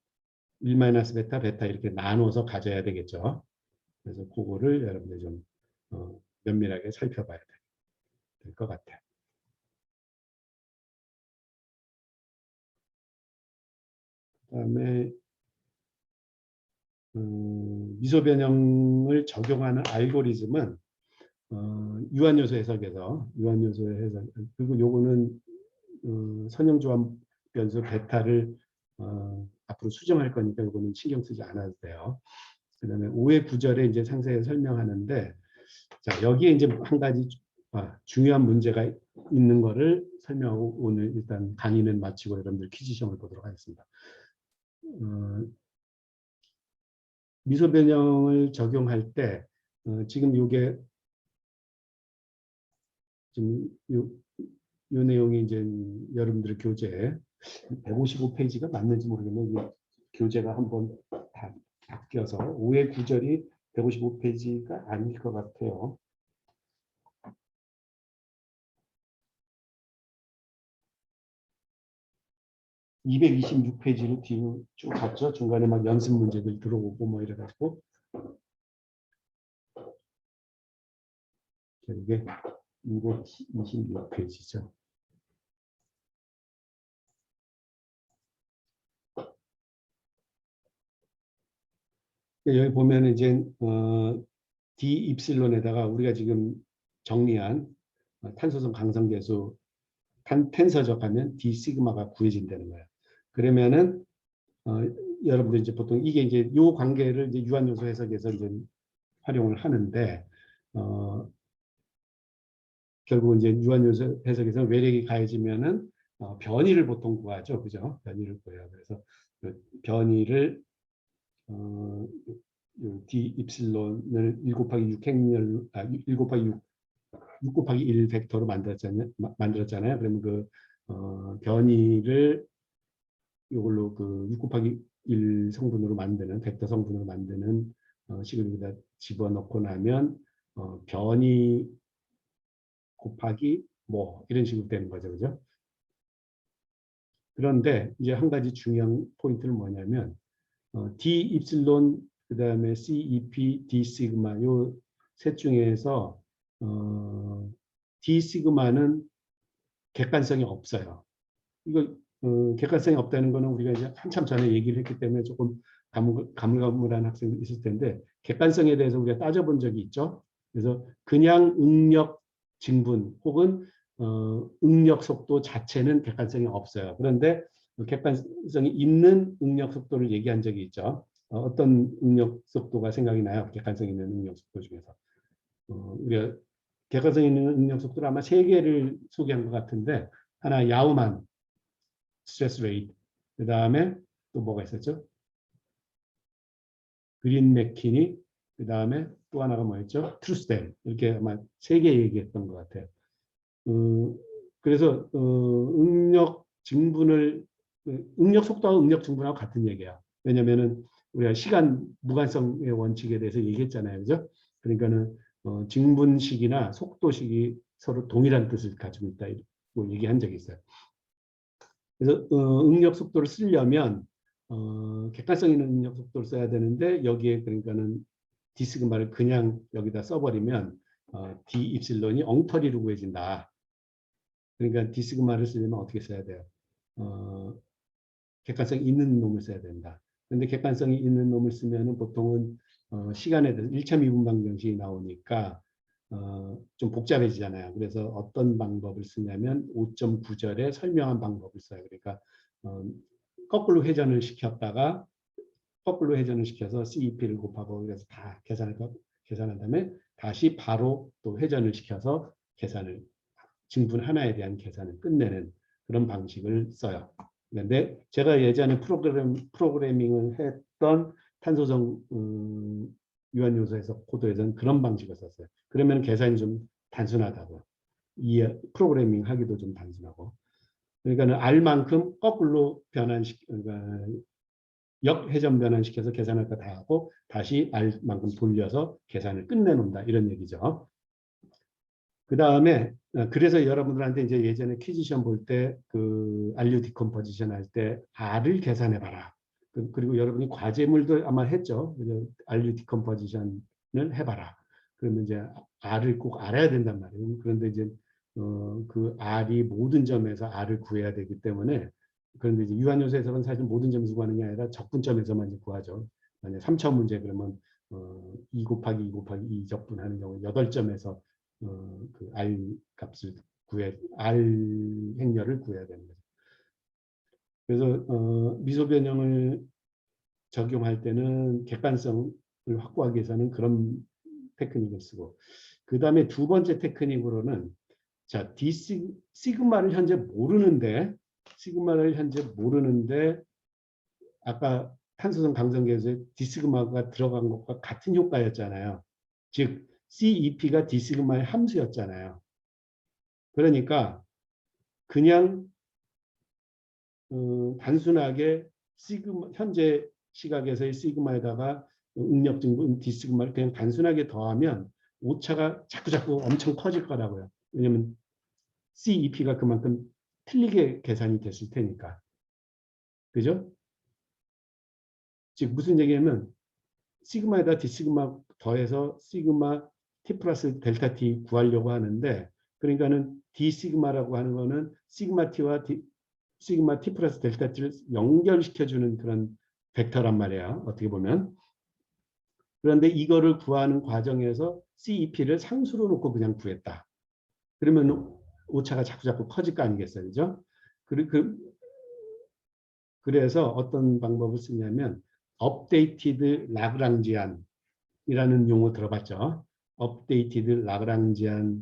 Speaker 1: 1-베타, 베타 이렇게 나눠서 가져야 되겠죠. 그래서 그거를 여러분들 좀 면밀하게 살펴봐야 될 것 같아요. 그다음에 미소 변형을 적용하는 알고리즘은 유한요소 해석에서 유한요소 해석 그리고 요거는 선형조합 변수 베타를 앞으로 수정할 거니까 이거는 신경 쓰지 않아도 돼요. 그다음에 5의 구절에 이제 상세히 설명하는데 자 여기에 이제 한 가지 중요한 문제가 있는 거를 설명하고 오늘 일단 강의는 마치고 여러분들 퀴즈 시험을 보도록 하겠습니다. 미소 변형을 적용할 때 지금 요게 지금 요 내용이 이제 여러분들의 교재 155페이지가 맞는지 모르겠는데 교재가 한번 다 바뀌어서 5의 구절이 155페이지가 아닐 것 같아요. 226페이지로 뒤로 쭉 갔죠. 중간에 막 연습 문제들 들어오고 뭐 이래가지고 이게 226페이지죠. 여기 보면 이제 D 입실론에다가 우리가 지금 정리한 탄소성 강성계수 텐서적 하면 D 시그마가 구해진다는 거예요. 그러면은 여러분들 이제 보통 이게 이제 요 관계를 이제 유한요소 해석에서 이제 활용을 하는데 결국 이제 유한요소 해석에서 외력이 가해지면은 변이를 보통 구하죠, 그죠? 변이를 구해요. 그래서 그 변이를 D 입실론을 1 곱하기 6 행렬 1 곱하기 6 곱하기 1 벡터로 만들었잖아요. 그러면 그 변이를 이걸로 그 6 곱하기 1 성분으로 만드는 벡터 성분으로 만드는 식을 여기다 집어넣고 나면 변이 곱하기 뭐 이런 식으로 되는 거죠, 그죠? 그런데 이제 한 가지 중요한 포인트는 뭐냐면 D 입실론 그다음에 CEP, D 시그마 요 셋 중에서 D 시그마는 객관성이 없어요. 이거 객관성이 없다는 거는 우리가 이제 한참 전에 얘기를 했기 때문에 조금 가물가물한 학생이 있을 텐데 객관성에 대해서 우리가 따져본 적이 있죠. 그래서 그냥 응력 증분 혹은 응력 속도 자체는 객관성이 없어요. 그런데 객관성이 있는 응력 속도를 얘기한 적이 있죠. 어떤 응력 속도가 생각이 나요? 객관성 있는 응력 속도 중에서. 우리가 객관성 있는 응력 속도를 아마 세 개를 소개한 것 같은데 하나 야우만 스트레스 레이트 그 다음에 또 뭐가 있었죠? 그린 맥키니 그 다음에 또 하나가 뭐였죠? 트루스델 이렇게 아마 세 개 얘기했던 것 같아요. 그래서 응력 증분을 응력 속도와 응력 증분하고 같은 얘기야. 왜냐하면은 우리가 시간 무관성의 원칙에 대해서 얘기했잖아요, 그죠? 그러니까는 증분식이나 속도식이 서로 동일한 뜻을 가지고 있다 고 얘기한 적이 있어요. 그래서 응력 속도를 쓰려면 객관성 있는 응력 속도를 써야 되는데 여기에 그러니까는 D 시그마를 그냥 여기다 써버리면 D 입실론이 엉터리로 구해진다. 그러니까 D 시그마를 쓰려면 어떻게 써야 돼요? 객관성이 있는 놈을 써야 된다. 그런데 객관성이 있는 놈을 쓰면은 보통은 시간에 대해서 1차 미분 방정식이 나오니까 좀 복잡해지잖아요. 그래서 어떤 방법을 쓰냐면 5.9절에 설명한 방법을 써요. 그러니까 어, 거꾸로 회전을 시켰다가 거꾸로 회전을 시켜서 CEP를 곱하고 그래서 다 계산한 다음에 다시 바로 또 회전을 시켜서 계산을 진분 하나에 대한 계산을 끝내는 그런 방식을 써요. 그런데 제가 예전에 프로그래밍을 했던 탄소성 유한 요소에서 코드에서는 그런 방식을 썼어요. 그러면 계산이 좀 단순하다고. 이 프로그래밍 하기도 좀 단순하고. 그러니까는 R만큼 거꾸로 그러니까 역회전 변환시켜서 계산할 거 다 하고 다시 R만큼 돌려서 계산을 끝내놓는다. 이런 얘기죠. 그 다음에 그래서 여러분들한테 이제 예전에 퀴즈 시험 볼 때 그 RU 디컴포지션 할 때 R을 계산해 봐라. 그리고 여러분이 과제물도 아마 했죠. RU 디컴포지션을 해봐라. 그러면 이제 R을 꼭 알아야 된단 말이에요. 그런데 이제 그 R이 모든 점에서 R을 구해야 되기 때문에 그런데 이제 유한요소에서는 사실 모든 점에서 구하는 게 아니라 적분점에서만 이제 구하죠. 만약 3차원 문제 그러면 2 곱하기 2 곱하기 2 적분하는 경우 8점에서 그 R 값을 R 행렬을 구해야 되는 거죠. 그래서 미소 변형을 적용할 때는 객관성을 확보하기 위해서는 그런 테크닉을 쓰고 그 다음에 두 번째 테크닉으로는 자 D 시그마를 현재 모르는데 아까 탄소성 강성계에서 D 시그마가 들어간 것과 같은 효과였잖아요. 즉 CEP가 D 시그마의 함수였잖아요. 그러니까 그냥 단순하게 현재 시각에서의 시그마에다가 응력 증분 D 시그마를 그냥 단순하게 더하면 오차가 자꾸 엄청 커질 거라고요. 왜냐하면 CEP가 그만큼 틀리게 계산이 됐을 테니까. 그죠? 즉 무슨 얘기냐면 시그마에다 D 시그마 더해서 시그마 T 플러스 델타 T 구하려고 하는데 그러니까는 D 시그마라고 하는 거는 시그마 T와 시그마 T 플러스 델타 T를 연결시켜주는 그런 벡터란 말이야. 어떻게 보면. 그런데 이거를 구하는 과정에서 CEP를 상수로 놓고 그냥 구했다. 그러면 오차가 자꾸 커질 거 아니겠어요. 그죠? 그래서 어떤 방법을 쓰냐면 업데이티드 라그랑지안이라는 용어 들어봤죠. 업데이티드 라그랑지안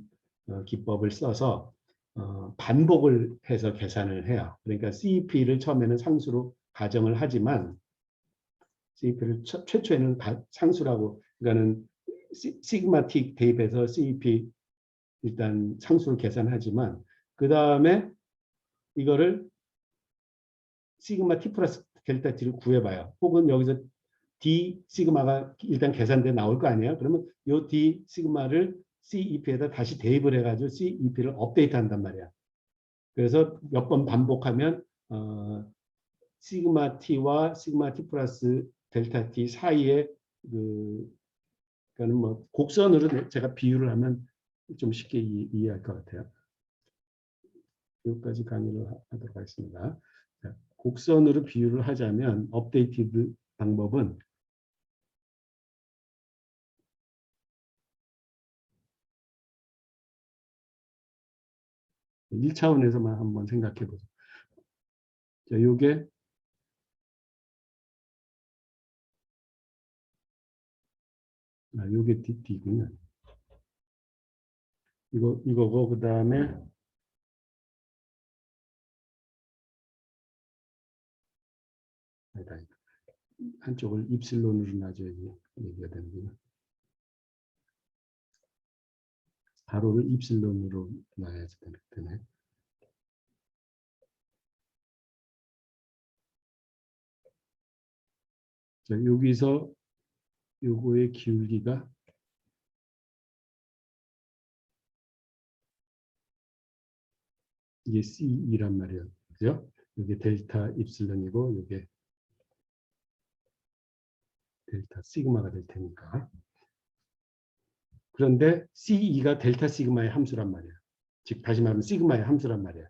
Speaker 1: 기법을 써서 반복을 해서 계산을 해요. 그러니까 CEP를 처음에는 상수로 가정을 하지만 CEP를 최초에는 상수라고 그러니까는 시그마 T 대입해서 CEP 일단 상수를 계산하지만 그 다음에 이거를 시그마 T 플러스 델타 T를 구해봐요. 혹은 여기서 D 시그마가 일단 계산돼 나올 거 아니에요. 그러면 이 D 시그마를 CEP에다 다시 대입을 해가지고 CEP를 업데이트한단 말이야. 그래서 몇 번 반복하면 시그마 T와 시그마 T 플러스 델타 T 사이에 그러니까 뭐 곡선으로 제가 비유를 하면 좀 쉽게 이해할 것 같아요. 여기까지 강의를 하도록 하겠습니다. 자, 곡선으로 비유를 하자면 업데이티드 방법은 (1차원에서만) 한번 생각해 보죠. 자, 요게 요게 D군요. 이거고 그다음에 한쪽을 입실론으로 놔줘야지 얘기가 되는군요. 가로를 입실론으로 놔야지 되네. 자, 여기서 요거의 기울기가 이게 C2란 말이에요. 그죠? 이게 델타 입실론이고 이게 델타 시그마가 될 테니까. 그런데 C2가 델타 시그마의 함수란 말이에요. 즉 다시 말하면 시그마의 함수란 말이에요.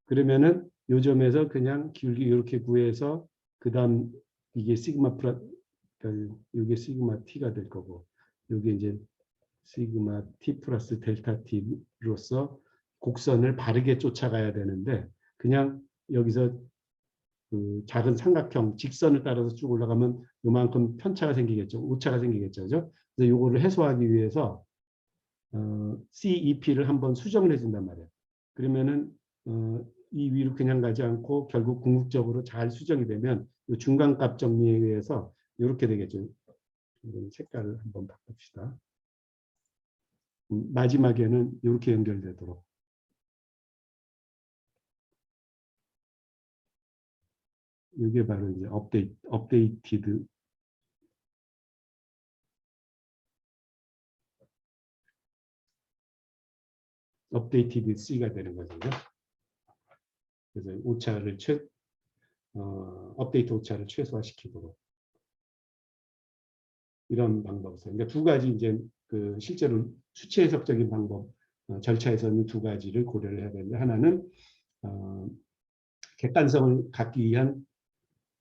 Speaker 1: 그러면은 요 점에서 그냥 기울기 이렇게 구해서 그다음 이게 시그마 플러스 이게 시그마 t가 될 거고 이게 이제 시그마 t 플러스 델타 t로서 곡선을 바르게 쫓아가야 되는데 그냥 여기서 그 작은 삼각형 직선을 따라서 쭉 올라가면 요만큼 편차가 생기겠죠. 오차가 생기겠죠. 그죠? 그래서 요거를 해소하기 위해서 CEP를 한번 수정을 해준단 말이에요. 그러면은 이 위로 그냥 가지 않고 결국 궁극적으로 잘 수정이 되면 이 중간값 정리에 의해서 이렇게 되겠죠. 색깔을 한번 바꿉시다. 마지막에는 이렇게 연결되도록. 이게 바로 이제 업데이티드 C가 되는 거죠. 그래서 오차를 업데이트 오차를 최소화시키도록 이런 방법이죠. 그러니까 두 가지 이제 그 실제로 수치 해석적인 방법 절차에서는 두 가지를 고려를 해야 되는데 하나는 객관성을 갖기 위한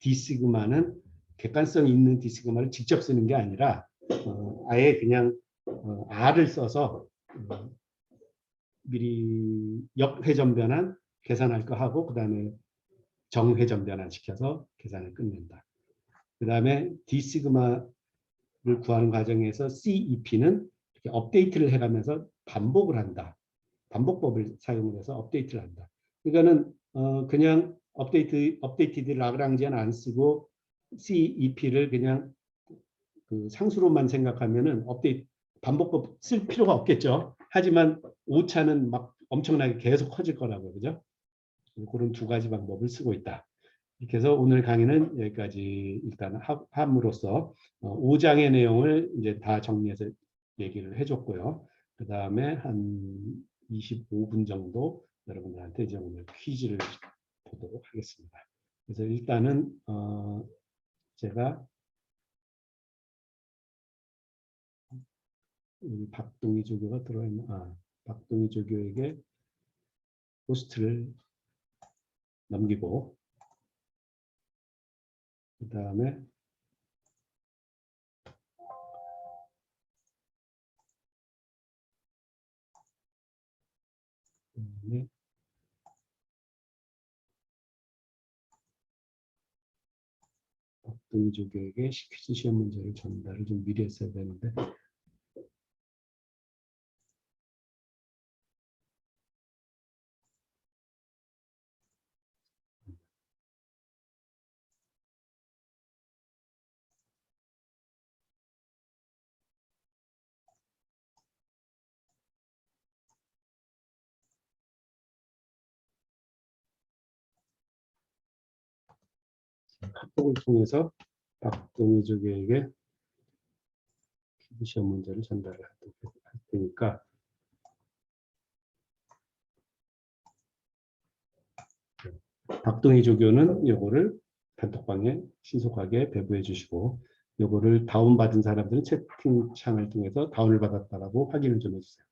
Speaker 1: D시그마는 객관성 있는 D시그마를 직접 쓰는 게 아니라 아예 그냥 R을 써서 미리 역회전 변환 계산할 거 하고 그 다음에 정회전 변환 시켜서 계산을 끝낸다. 그 다음에 D시그마를 구하는 과정에서 CEP는 이렇게 업데이트를 해가면서 반복을 한다. 반복법을 사용해서 업데이트를 한다. 그러니까는 그냥 업데이티드 라그랑지안 안 쓰고 CEP를 그냥 그 상수로만 생각하면은 반복법 쓸 필요가 없겠죠. 하지만 오차는 막 엄청나게 계속 커질 거라고 그죠? 그런 두 가지 방법을 쓰고 있다. 이렇게 해서 오늘 강의는 여기까지 일단 함으로써 5장의 내용을 이제 다 정리해서 얘기를 해줬고요. 그 다음에 한 25분 정도 여러분들한테 이제 오늘 퀴즈를 보도록 하겠습니다. 그래서 일단은 제가 박동희 조교가 들어있는 박동희 조교에게 호스트를 넘기고 그 다음에 박동희 조교에게 퀴즈 시험 문제를 전달을 좀 미리 했어야 되는데 카톡을 통해서 박동희 조교에게 퀴즈 시험 문제를 전달을 할 테니까 박동희 조교는 이거를 단톡방에 신속하게 배부해 주시고 이거를 다운받은 사람들은 채팅창을 통해서 다운을 받았다라고 확인을 좀 해주세요.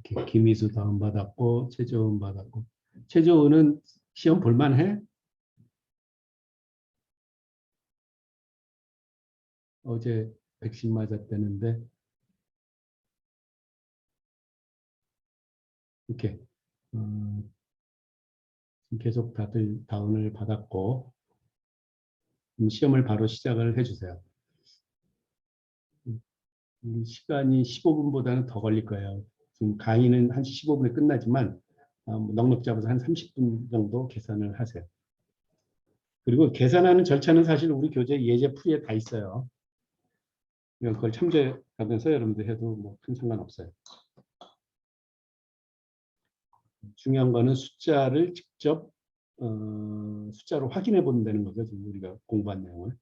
Speaker 1: 이렇게 김희수 다운받았고 최저은 받았고 최저은은 시험 볼만해? 어제 백신 맞았다는데 이렇게 계속 다들 다운을 받았고 시험을 바로 시작을 해주세요. 시간이 15분보다는 더 걸릴 거예요. 지금 강의는 한 15분에 끝나지만 넉넉 잡아서 한 30분 정도 계산을 하세요. 그리고 계산하는 절차는 사실 우리 교재 예제 풀이에 다 있어요. 그걸 참조하면서 여러분들 해도 뭐 큰 상관없어요. 중요한 거는 숫자를 직접 숫자로 확인해 본다는 거죠. 지금 우리가 공부한 내용을.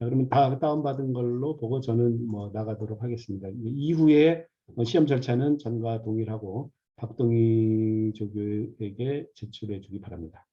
Speaker 1: 자, 그러면 다 다운받은 걸로 보고 저는 뭐 나가도록 하겠습니다. 이후에 시험 절차는 전과 동일하고 박동희 조교에게 제출해 주기 바랍니다.